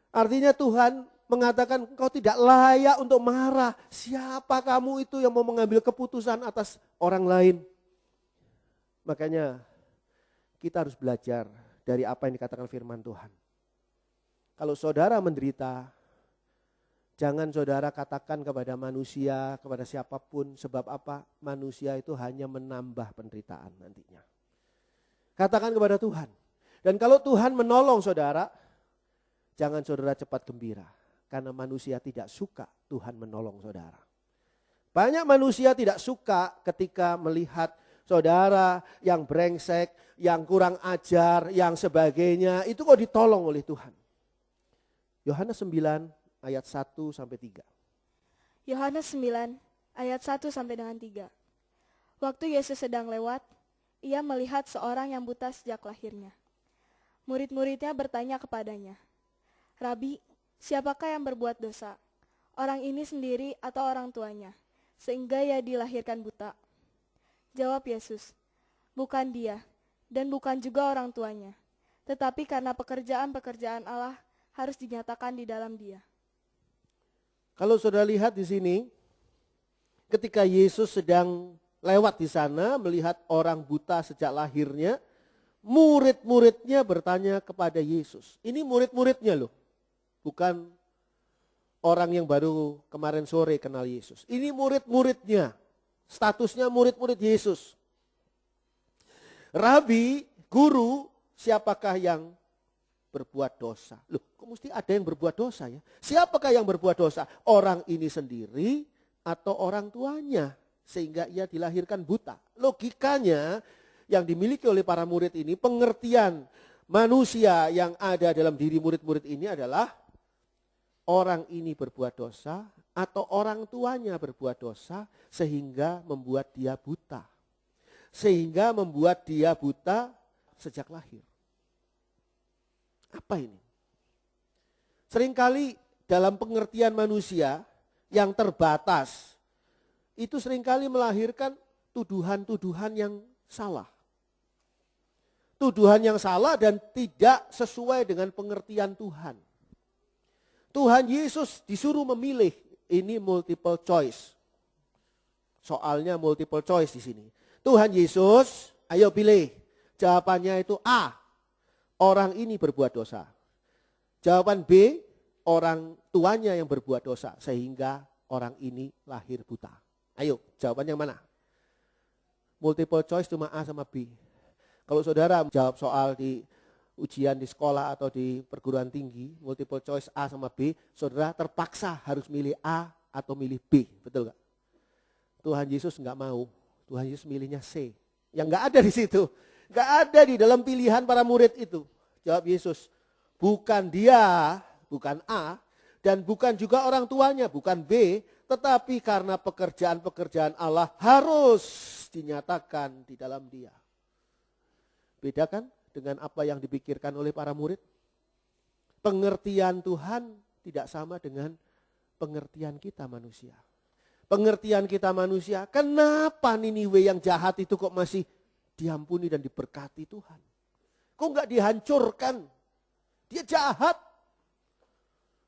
Artinya Tuhan mengatakan engkau tidak layak untuk marah. Siapa kamu itu yang mau mengambil keputusan atas orang lain? Makanya kita harus belajar dari apa yang dikatakan firman Tuhan. Kalau saudara menderita, jangan saudara katakan kepada manusia, kepada siapapun, sebab apa? Manusia itu hanya menambah penderitaan nantinya. Katakan kepada Tuhan. Dan kalau Tuhan menolong saudara, jangan saudara cepat gembira. Karena manusia tidak suka Tuhan menolong saudara. Banyak manusia tidak suka ketika melihat saudara yang brengsek, yang kurang ajar, yang sebagainya, itu kok ditolong oleh Tuhan. Yohanes 9 ayat 1 sampai 3. Yohanes 9 ayat 1 sampai dengan 3. Waktu Yesus sedang lewat, ia melihat seorang yang buta sejak lahirnya. Murid-muridnya bertanya kepadanya, "Rabi, siapakah yang berbuat dosa? Orang ini sendiri atau orang tuanya, sehingga ia dilahirkan buta?" Jawab Yesus, "Bukan dia, dan bukan juga orang tuanya, tetapi karena pekerjaan-pekerjaan Allah harus dinyatakan di dalam dia." Kalau saudara lihat di sini, ketika Yesus sedang lewat di sana melihat orang buta sejak lahirnya, murid-muridnya bertanya kepada Yesus. Ini murid-muridnya loh, bukan orang yang baru kemarin sore kenal Yesus. Ini murid-muridnya, statusnya murid-murid Yesus. "Rabi, guru, siapakah yang berbuat dosa?" Loh, kok mesti ada yang berbuat dosa ya? Siapakah yang berbuat dosa? Orang ini sendiri atau orang tuanya? Sehingga ia dilahirkan buta. Logikanya yang dimiliki oleh para murid ini, pengertian manusia yang ada dalam diri murid-murid ini adalah orang ini berbuat dosa atau orang tuanya berbuat dosa sehingga membuat dia buta. Sehingga membuat dia buta sejak lahir. Apa ini? Seringkali dalam pengertian manusia yang terbatas, itu seringkali melahirkan tuduhan-tuduhan yang salah. Tuduhan yang salah dan tidak sesuai dengan pengertian Tuhan. Tuhan Yesus disuruh memilih, ini multiple choice. Soalnya multiple choice di sini. Tuhan Yesus, ayo pilih. Jawabannya itu A, orang ini berbuat dosa. Jawaban B, orang tuanya yang berbuat dosa sehingga orang ini lahir buta. Ayo, jawaban yang mana? Multiple choice cuma A sama B. Kalau saudara jawab soal di ujian di sekolah atau di perguruan tinggi, multiple choice A sama B, saudara terpaksa harus milih A atau milih B. Betul gak? Tuhan Yesus nggak mau. Tuhan Yesus milihnya C. Yang nggak ada di situ. Nggak ada di dalam pilihan para murid itu. Jawab Yesus, bukan dia, bukan A, dan bukan juga orang tuanya, bukan B, tetapi karena pekerjaan-pekerjaan Allah harus dinyatakan di dalam dia. Beda kan dengan apa yang dipikirkan oleh para murid? Pengertian Tuhan tidak sama dengan pengertian kita manusia. Pengertian kita manusia, kenapa Niniwe yang jahat itu kok masih diampuni dan diberkati Tuhan? Kok enggak dihancurkan? Dia jahat.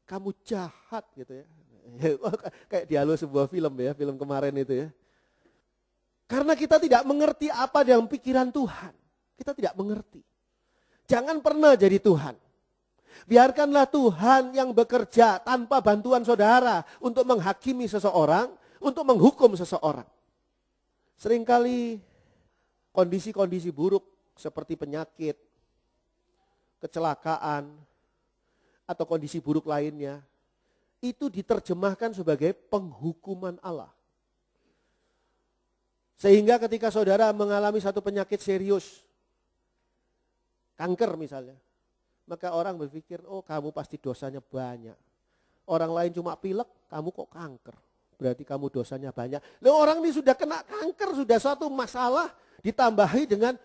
Kamu jahat gitu ya. Kayak dialog sebuah film ya, film kemarin itu ya. Karena kita tidak mengerti apa dalam pikiran Tuhan. Kita tidak mengerti. Jangan pernah jadi Tuhan. Biarkanlah Tuhan yang bekerja tanpa bantuan saudara untuk menghakimi seseorang, untuk menghukum seseorang. Seringkali kondisi-kondisi buruk seperti penyakit, kecelakaan, atau kondisi buruk lainnya, itu diterjemahkan sebagai penghukuman Allah. Sehingga ketika saudara mengalami satu penyakit serius, kanker misalnya, maka orang berpikir, oh kamu pasti dosanya banyak. Orang lain cuma pilek, kamu kok kanker. Berarti kamu dosanya banyak. Loh, orang ini sudah kena kanker, sudah suatu masalah, ditambahi dengan,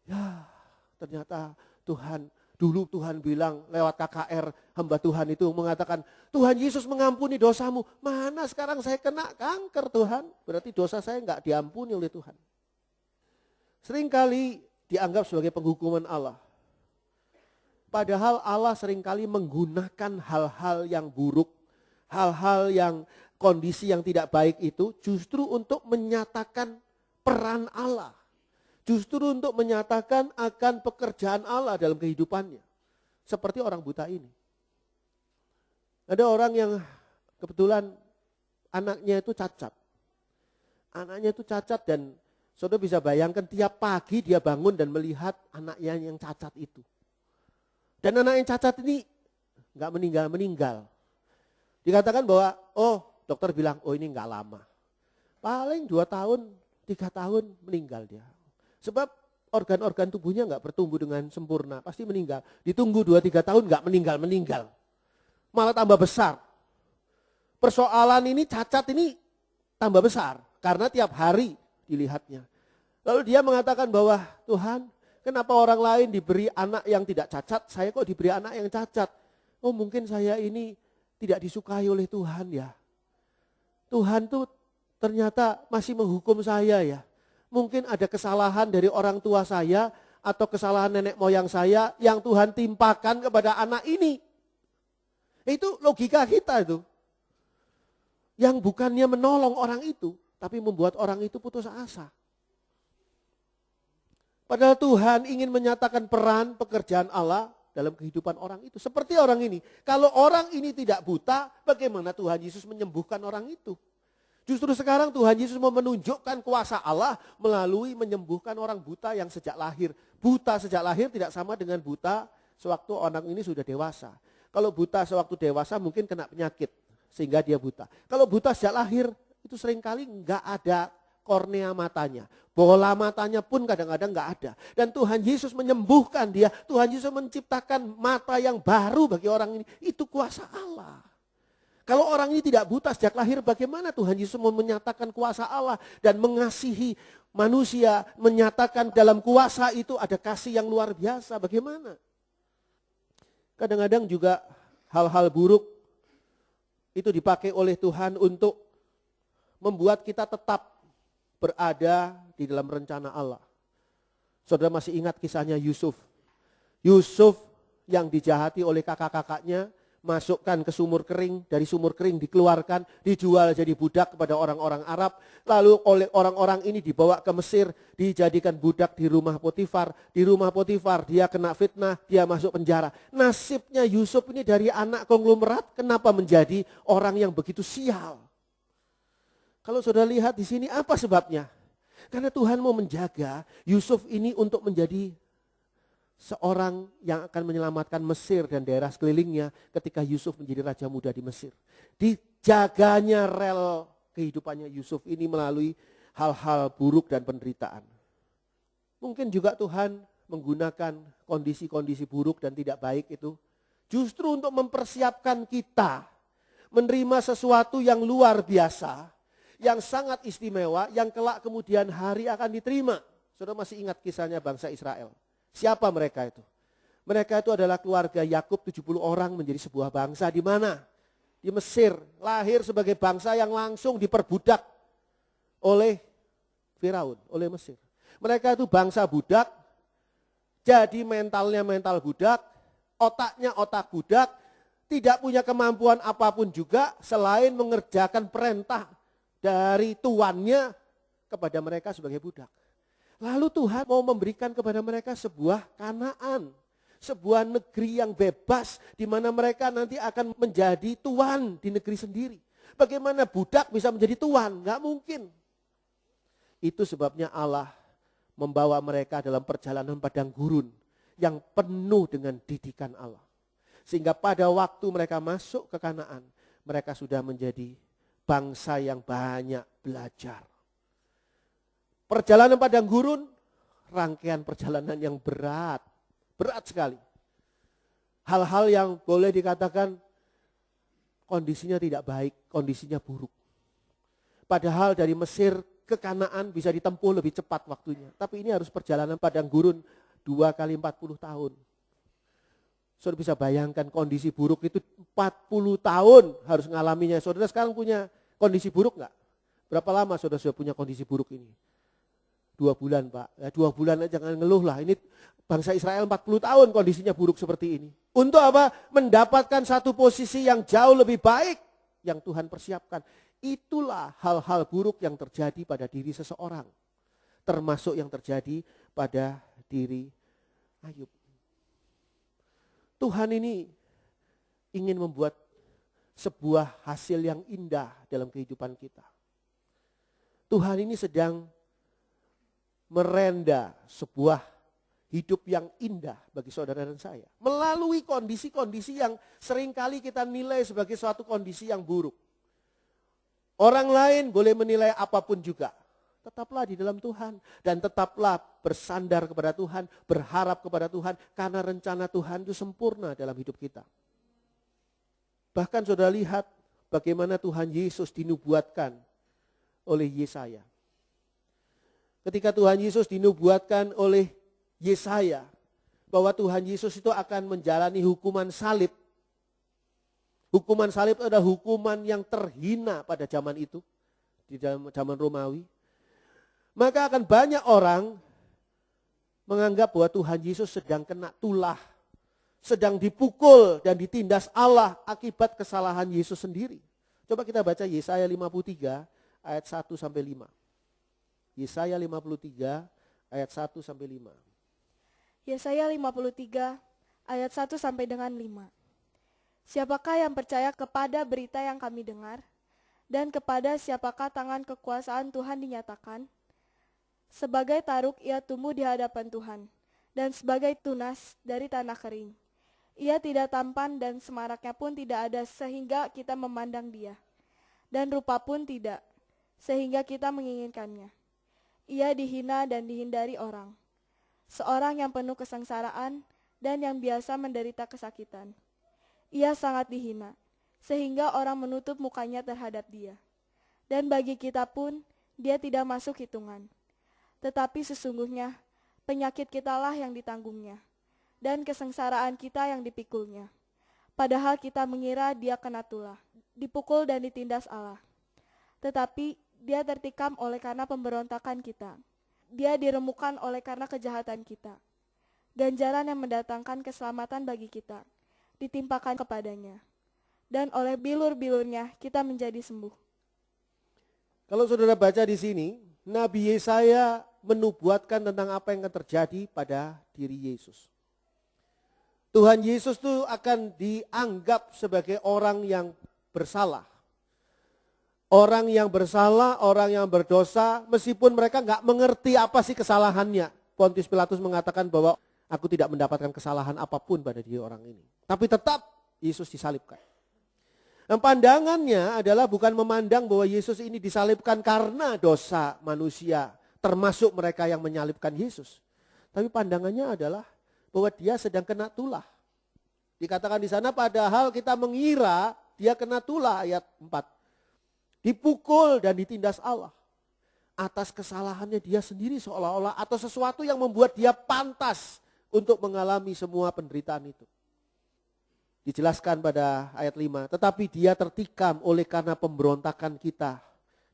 ya ternyata Tuhan, dulu Tuhan bilang lewat KKR, hamba Tuhan itu mengatakan, Tuhan Yesus mengampuni dosamu. Mana sekarang saya kena kanker Tuhan? Berarti dosa saya enggak diampuni oleh Tuhan. Seringkali dianggap sebagai penghukuman Allah. Padahal Allah seringkali menggunakan hal-hal yang buruk, hal-hal yang kondisi yang tidak baik itu justru untuk menyatakan peran Allah. Justru untuk menyatakan akan pekerjaan Allah dalam kehidupannya. Seperti orang buta ini. Ada orang yang kebetulan anaknya itu cacat. Anaknya itu cacat dan saudara bisa bayangkan tiap pagi dia bangun dan melihat anaknya yang cacat itu. Dan anak yang cacat ini nggak meninggal. Dikatakan bahwa, oh dokter bilang, oh ini nggak lama. Paling 2 tahun, 3 tahun meninggal dia. Sebab organ-organ tubuhnya nggak bertumbuh dengan sempurna, pasti meninggal. Ditunggu 2-3 tahun nggak meninggal. Malah tambah besar. Persoalan ini, cacat ini tambah besar karena tiap hari dilihatnya. Lalu dia mengatakan bahwa Tuhan, kenapa orang lain diberi anak yang tidak cacat, saya kok diberi anak yang cacat? Oh mungkin saya ini tidak disukai oleh Tuhan ya. Tuhan tuh ternyata masih menghukum saya ya. Mungkin ada kesalahan dari orang tua saya atau kesalahan nenek moyang saya yang Tuhan timpakan kepada anak ini. Itu logika kita itu. Yang bukannya menolong orang itu, tapi membuat orang itu putus asa. Padahal Tuhan ingin menyatakan peran pekerjaan Allah dalam kehidupan orang itu. Seperti orang ini. Kalau orang ini tidak buta, bagaimana Tuhan Yesus menyembuhkan orang itu? Justru sekarang Tuhan Yesus mau menunjukkan kuasa Allah melalui menyembuhkan orang buta yang sejak lahir. Buta sejak lahir tidak sama dengan buta sewaktu orang ini sudah dewasa. Kalau buta sewaktu dewasa mungkin kena penyakit sehingga dia buta. Kalau buta sejak lahir itu seringkali nggak ada kornea matanya. Bola matanya pun kadang-kadang nggak ada. Dan Tuhan Yesus menyembuhkan dia. Tuhan Yesus menciptakan mata yang baru bagi orang ini. Itu kuasa Allah. Kalau orang ini tidak buta sejak lahir, bagaimana Tuhan Yesus mau menyatakan kuasa Allah dan mengasihi manusia, menyatakan dalam kuasa itu ada kasih yang luar biasa, bagaimana? Kadang-kadang juga hal-hal buruk itu dipakai oleh Tuhan untuk membuat kita tetap berada di dalam rencana Allah. Saudara masih ingat kisahnya Yusuf? Yusuf yang dijahati oleh kakak-kakaknya, masukkan ke sumur kering, dari sumur kering dikeluarkan, dijual jadi budak kepada orang-orang Arab, lalu oleh orang-orang ini dibawa ke Mesir, dijadikan budak di rumah Potifar. Di rumah Potifar dia kena fitnah, dia masuk penjara. Nasibnya Yusuf ini dari anak konglomerat, kenapa menjadi orang yang begitu sial? Kalau saudara lihat di sini apa sebabnya? Karena Tuhan mau menjaga Yusuf ini untuk menjadi seorang yang akan menyelamatkan Mesir dan daerah sekelilingnya ketika Yusuf menjadi raja muda di Mesir. Dijaganya rel kehidupannya Yusuf ini melalui hal-hal buruk dan penderitaan. Mungkin juga Tuhan menggunakan kondisi-kondisi buruk dan tidak baik itu justru untuk mempersiapkan kita menerima sesuatu yang luar biasa, yang sangat istimewa, yang kelak kemudian hari akan diterima. Saudara masih ingat kisahnya bangsa Israel? Siapa mereka itu? Mereka itu adalah keluarga Yakub 70 orang menjadi sebuah bangsa di mana? Di Mesir, lahir sebagai bangsa yang langsung diperbudak oleh Firaun, oleh Mesir. Mereka itu bangsa budak, jadi mentalnya mental budak, otaknya otak budak, tidak punya kemampuan apapun juga selain mengerjakan perintah dari tuannya kepada mereka sebagai budak. Lalu Tuhan mau memberikan kepada mereka sebuah Kanaan, sebuah negeri yang bebas di mana mereka nanti akan menjadi tuan di negeri sendiri. Bagaimana budak bisa menjadi tuan? Enggak mungkin. Itu sebabnya Allah membawa mereka dalam perjalanan padang gurun yang penuh dengan didikan Allah. Sehingga pada waktu mereka masuk ke Kanaan, mereka sudah menjadi bangsa yang banyak belajar. Perjalanan padang gurun, rangkaian perjalanan yang berat sekali. Hal-hal yang boleh dikatakan kondisinya tidak baik, kondisinya buruk. Padahal dari Mesir ke Kanaan bisa ditempuh lebih cepat waktunya. Tapi ini harus perjalanan padang gurun 2 kali 40 tahun. Saudara bisa bayangkan kondisi buruk itu 40 tahun harus ngalaminya. Saudara sekarang punya kondisi buruk enggak? Berapa lama saudara sudah punya kondisi buruk ini? 2 bulan Pak, ya 2 bulan aja jangan ngeluh lah. Ini bangsa Israel 40 tahun kondisinya buruk seperti ini. Untuk apa? Mendapatkan satu posisi yang jauh lebih baik yang Tuhan persiapkan. Itulah hal-hal buruk yang terjadi pada diri seseorang. Termasuk yang terjadi pada diri Ayub. Tuhan ini ingin membuat sebuah hasil yang indah dalam kehidupan kita. Tuhan ini sedang merenda sebuah hidup yang indah bagi saudara dan saya. Melalui kondisi-kondisi yang seringkali kita nilai sebagai suatu kondisi yang buruk. Orang lain boleh menilai apapun juga. tetaplah di dalam Tuhan. Dan tetaplah bersandar kepada Tuhan, berharap kepada Tuhan. Karena rencana Tuhan itu sempurna dalam hidup kita. Bahkan saudara lihat bagaimana Tuhan Yesus dinubuatkan oleh Yesaya. Ketika Tuhan Yesus dinubuatkan oleh Yesaya, bahwa Tuhan Yesus itu akan menjalani hukuman salib. Hukuman salib adalah hukuman yang terhina pada zaman itu, di dalam zaman Romawi. Maka akan banyak orang menganggap bahwa Tuhan Yesus sedang kena tulah, sedang dipukul dan ditindas Allah akibat kesalahan Yesus sendiri. Coba kita baca Yesaya 53 ayat 1 sampai 5. Yesaya 53 ayat 1 sampai 5. Yesaya 53 ayat 1 sampai dengan 5. Siapakah yang percaya kepada berita yang kami dengar? Dan kepada siapakah tangan kekuasaan Tuhan dinyatakan? Sebagai taruk ia tumbuh di hadapan Tuhan, dan sebagai tunas dari tanah kering. Ia tidak tampan dan semaraknya pun tidak ada sehingga kita memandang dia. Dan rupa pun tidak, sehingga kita menginginkannya. Ia dihina dan dihindari orang. Seorang yang penuh kesengsaraan dan yang biasa menderita kesakitan. Ia sangat dihina, sehingga orang menutup mukanya terhadap dia. Dan bagi kita pun, dia tidak masuk hitungan. Tetapi sesungguhnya, penyakit kitalah yang ditanggungnya, dan kesengsaraan kita yang dipikulnya. Padahal kita mengira dia kena tulah, dipukul dan ditindas Allah. Tetapi dia tertikam oleh karena pemberontakan kita. Dia diremukan oleh karena kejahatan kita. Ganjaran yang mendatangkan keselamatan bagi kita ditimpakan kepadanya, dan oleh bilur-bilurnya kita menjadi sembuh. Kalau saudara baca di sini, Nabi Yesaya menubuatkan tentang apa yang akan terjadi pada diri Yesus. Tuhan Yesus itu akan dianggap sebagai orang yang bersalah. Orang yang bersalah, orang yang berdosa, meskipun mereka nggak mengerti apa sih kesalahannya. Pontius Pilatus mengatakan bahwa aku tidak mendapatkan kesalahan apapun pada diri orang ini. Tapi tetap Yesus disalibkan. Dan pandangannya adalah bukan memandang bahwa Yesus ini disalibkan karena dosa manusia, termasuk mereka yang menyalibkan Yesus. Tapi pandangannya adalah bahwa dia sedang kena tulah. Dikatakan di sana padahal kita mengira dia kena tulah, ayat 4. Dipukul dan ditindas Allah. Atas kesalahannya dia sendiri seolah-olah atau sesuatu yang membuat dia pantas untuk mengalami semua penderitaan itu. Dijelaskan pada ayat 5, tetapi dia tertikam oleh karena pemberontakan kita.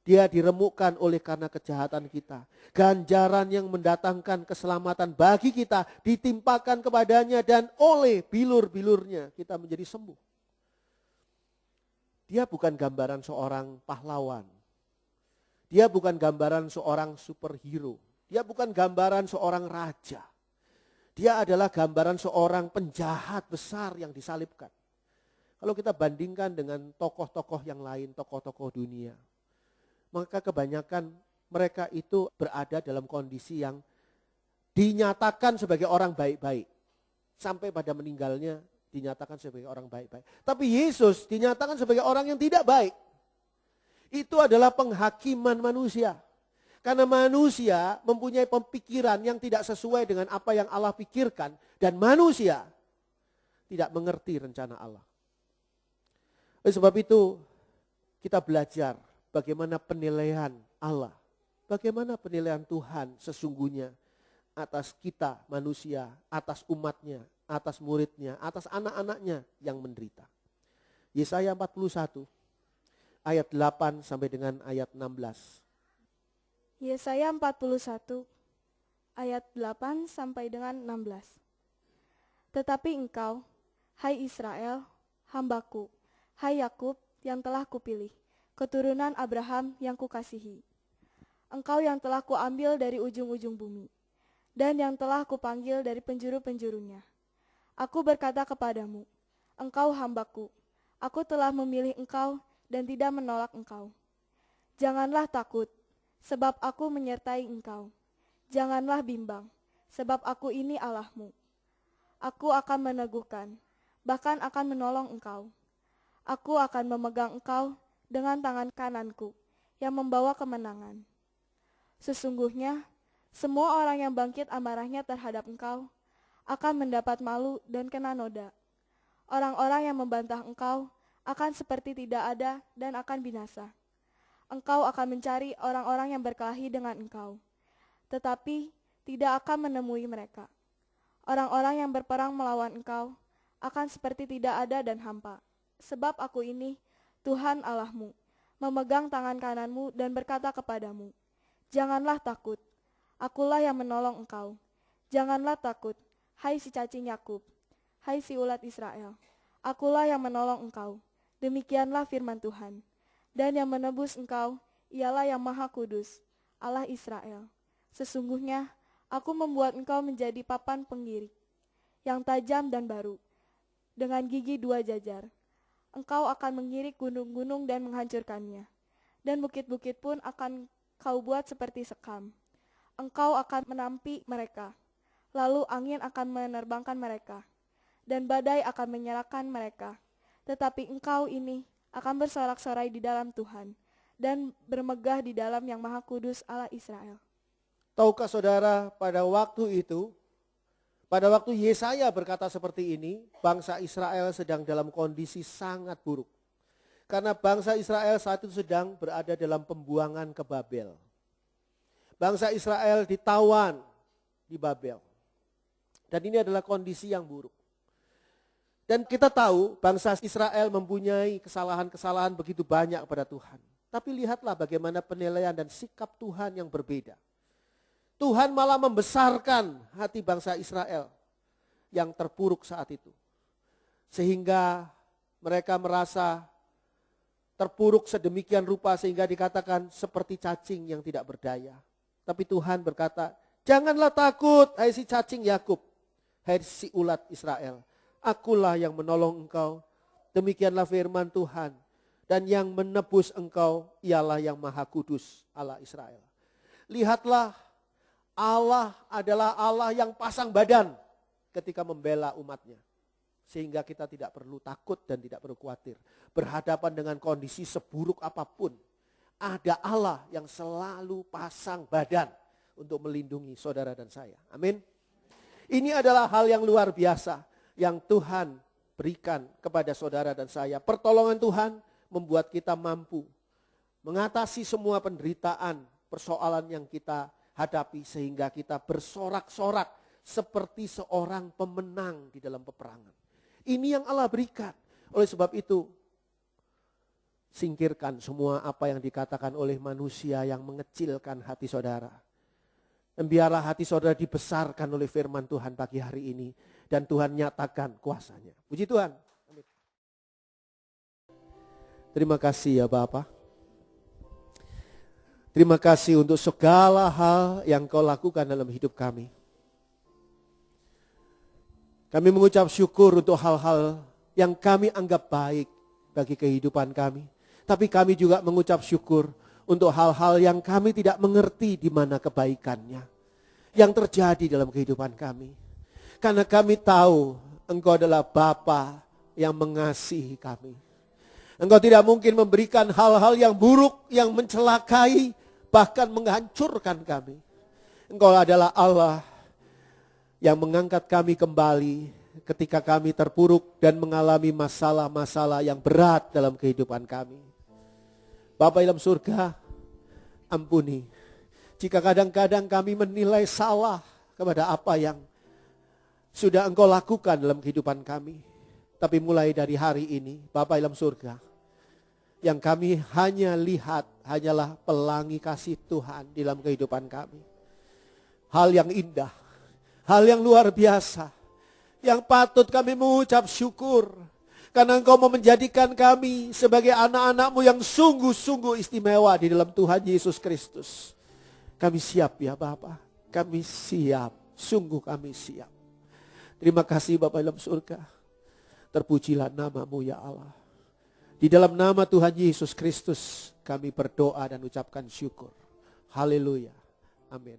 Dia diremukkan oleh karena kejahatan kita. Ganjaran yang mendatangkan keselamatan bagi kita ditimpakan kepadanya dan oleh bilur-bilurnya kita menjadi sembuh. Dia bukan gambaran seorang pahlawan. Dia bukan gambaran seorang superhero. Dia bukan gambaran seorang raja. Dia adalah gambaran seorang penjahat besar yang disalibkan. Kalau kita bandingkan dengan tokoh-tokoh yang lain, tokoh-tokoh dunia, maka kebanyakan mereka itu berada dalam kondisi yang dinyatakan sebagai orang baik-baik. Sampai pada meninggalnya dinyatakan sebagai orang baik-baik. Tapi Yesus dinyatakan sebagai orang yang tidak baik. Itu adalah penghakiman manusia. Karena manusia mempunyai pemikiran yang tidak sesuai dengan apa yang Allah pikirkan. Dan manusia tidak mengerti rencana Allah. Oleh sebab itu kita belajar bagaimana penilaian Allah. Bagaimana penilaian Tuhan sesungguhnya atas kita manusia, atas umatnya, atas muridnya, atas anak-anaknya yang menderita. Yesaya 41 ayat 8 sampai dengan ayat 16. Yesaya 41 ayat 8 sampai dengan 16. Tetapi engkau, hai Israel, hambaku, hai Yakub yang telah kupilih, keturunan Abraham yang kukasihi. Engkau yang telah kuambil dari ujung-ujung bumi, dan yang telah kupanggil dari penjuru-penjurunya. Aku berkata kepadamu, engkau hambaku, aku telah memilih engkau dan tidak menolak engkau. Janganlah takut, sebab aku menyertai engkau. Janganlah bimbang, sebab aku ini Allahmu. Aku akan meneguhkan, bahkan akan menolong engkau. Aku akan memegang engkau dengan tangan kananku yang membawa kemenangan. Sesungguhnya, semua orang yang bangkit amarahnya terhadap engkau akan mendapat malu dan kena noda. Orang-orang yang membantah engkau akan seperti tidak ada dan akan binasa. Engkau akan mencari orang-orang yang berkelahi dengan engkau, tetapi tidak akan menemui mereka. Orang-orang yang berperang melawan engkau akan seperti tidak ada dan hampa. Sebab aku ini, Tuhan Allahmu, memegang tangan kananmu dan berkata kepadamu, janganlah takut, akulah yang menolong engkau. Janganlah takut, hai si cacing Yakub, hai si ulat Israel, akulah yang menolong engkau. Demikianlah firman Tuhan. Dan yang menebus engkau ialah yang Maha Kudus, Allah Israel. Sesungguhnya aku membuat engkau menjadi papan penggirik, yang tajam dan baru, dengan gigi 2 jajar. Engkau akan mengirik gunung-gunung dan menghancurkannya, dan bukit-bukit pun akan kau buat seperti sekam. Engkau akan menampi mereka, lalu angin akan menerbangkan mereka, dan badai akan menyerahkan mereka. Tetapi engkau ini akan bersorak-sorai di dalam Tuhan, dan bermegah di dalam yang Maha Kudus Allah Israel. Tahukah saudara, pada waktu itu, pada waktu Yesaya berkata seperti ini, bangsa Israel sedang dalam kondisi sangat buruk. Karena bangsa Israel saat itu sedang berada dalam pembuangan ke Babel. Bangsa Israel ditawan di Babel. Dan ini adalah kondisi yang buruk. Dan kita tahu bangsa Israel mempunyai kesalahan-kesalahan begitu banyak kepada Tuhan. Tapi lihatlah bagaimana penilaian dan sikap Tuhan yang berbeda. Tuhan malah membesarkan hati bangsa Israel yang terpuruk saat itu. Sehingga mereka merasa terpuruk sedemikian rupa sehingga dikatakan seperti cacing yang tidak berdaya. Tapi Tuhan berkata, janganlah takut hai si cacing Yakub, hai si ulat Israel. Akulah yang menolong engkau. Demikianlah firman Tuhan. Dan yang menebus engkau ialah yang Maha Kudus Allah Israel. Lihatlah, Allah adalah Allah yang pasang badan ketika membela umatnya. Sehingga kita tidak perlu takut dan tidak perlu khawatir. Berhadapan dengan kondisi seburuk apapun. Ada Allah yang selalu pasang badan untuk melindungi saudara dan saya. Amin. Ini adalah hal yang luar biasa yang Tuhan berikan kepada saudara dan saya. Pertolongan Tuhan membuat kita mampu mengatasi semua penderitaan, persoalan yang kita hadapi sehingga kita bersorak-sorak seperti seorang pemenang di dalam peperangan. Ini yang Allah berikan. Oleh sebab itu, singkirkan semua apa yang dikatakan oleh manusia yang mengecilkan hati saudara. Dan biarlah hati saudara dibesarkan oleh firman Tuhan pagi hari ini. Dan Tuhan nyatakan kuasanya. Puji Tuhan. Amin. Terima kasih ya Bapak. Terima kasih untuk segala hal yang Kau lakukan dalam hidup kami. Kami mengucap syukur untuk hal-hal yang kami anggap baik bagi kehidupan kami. Tapi kami juga mengucap syukur untuk hal-hal yang kami tidak mengerti di mana kebaikannya. Yang terjadi dalam kehidupan kami. Karena kami tahu Engkau adalah Bapa yang mengasihi kami. Engkau tidak mungkin memberikan hal-hal yang buruk, yang mencelakai, bahkan menghancurkan kami. Engkau adalah Allah yang mengangkat kami kembali ketika kami terpuruk dan mengalami masalah-masalah yang berat dalam kehidupan kami. Bapa dalam surga, ampuni jika kadang-kadang kami menilai salah kepada apa yang sudah Engkau lakukan dalam kehidupan kami. Tapi mulai dari hari ini, Bapa dalam surga, yang kami hanya lihat hanyalah pelangi kasih Tuhan dalam kehidupan kami. Hal yang indah, hal yang luar biasa, yang patut kami mengucap syukur. Karena Engkau mau menjadikan kami sebagai anak-anak-Mu yang sungguh-sungguh istimewa di dalam Tuhan Yesus Kristus. Kami siap ya Bapa, kami siap, sungguh kami siap. Terima kasih Bapa dalam surga. Terpujilah nama-Mu ya Allah. Di dalam nama Tuhan Yesus Kristus kami berdoa dan ucapkan syukur. Haleluya. Amin.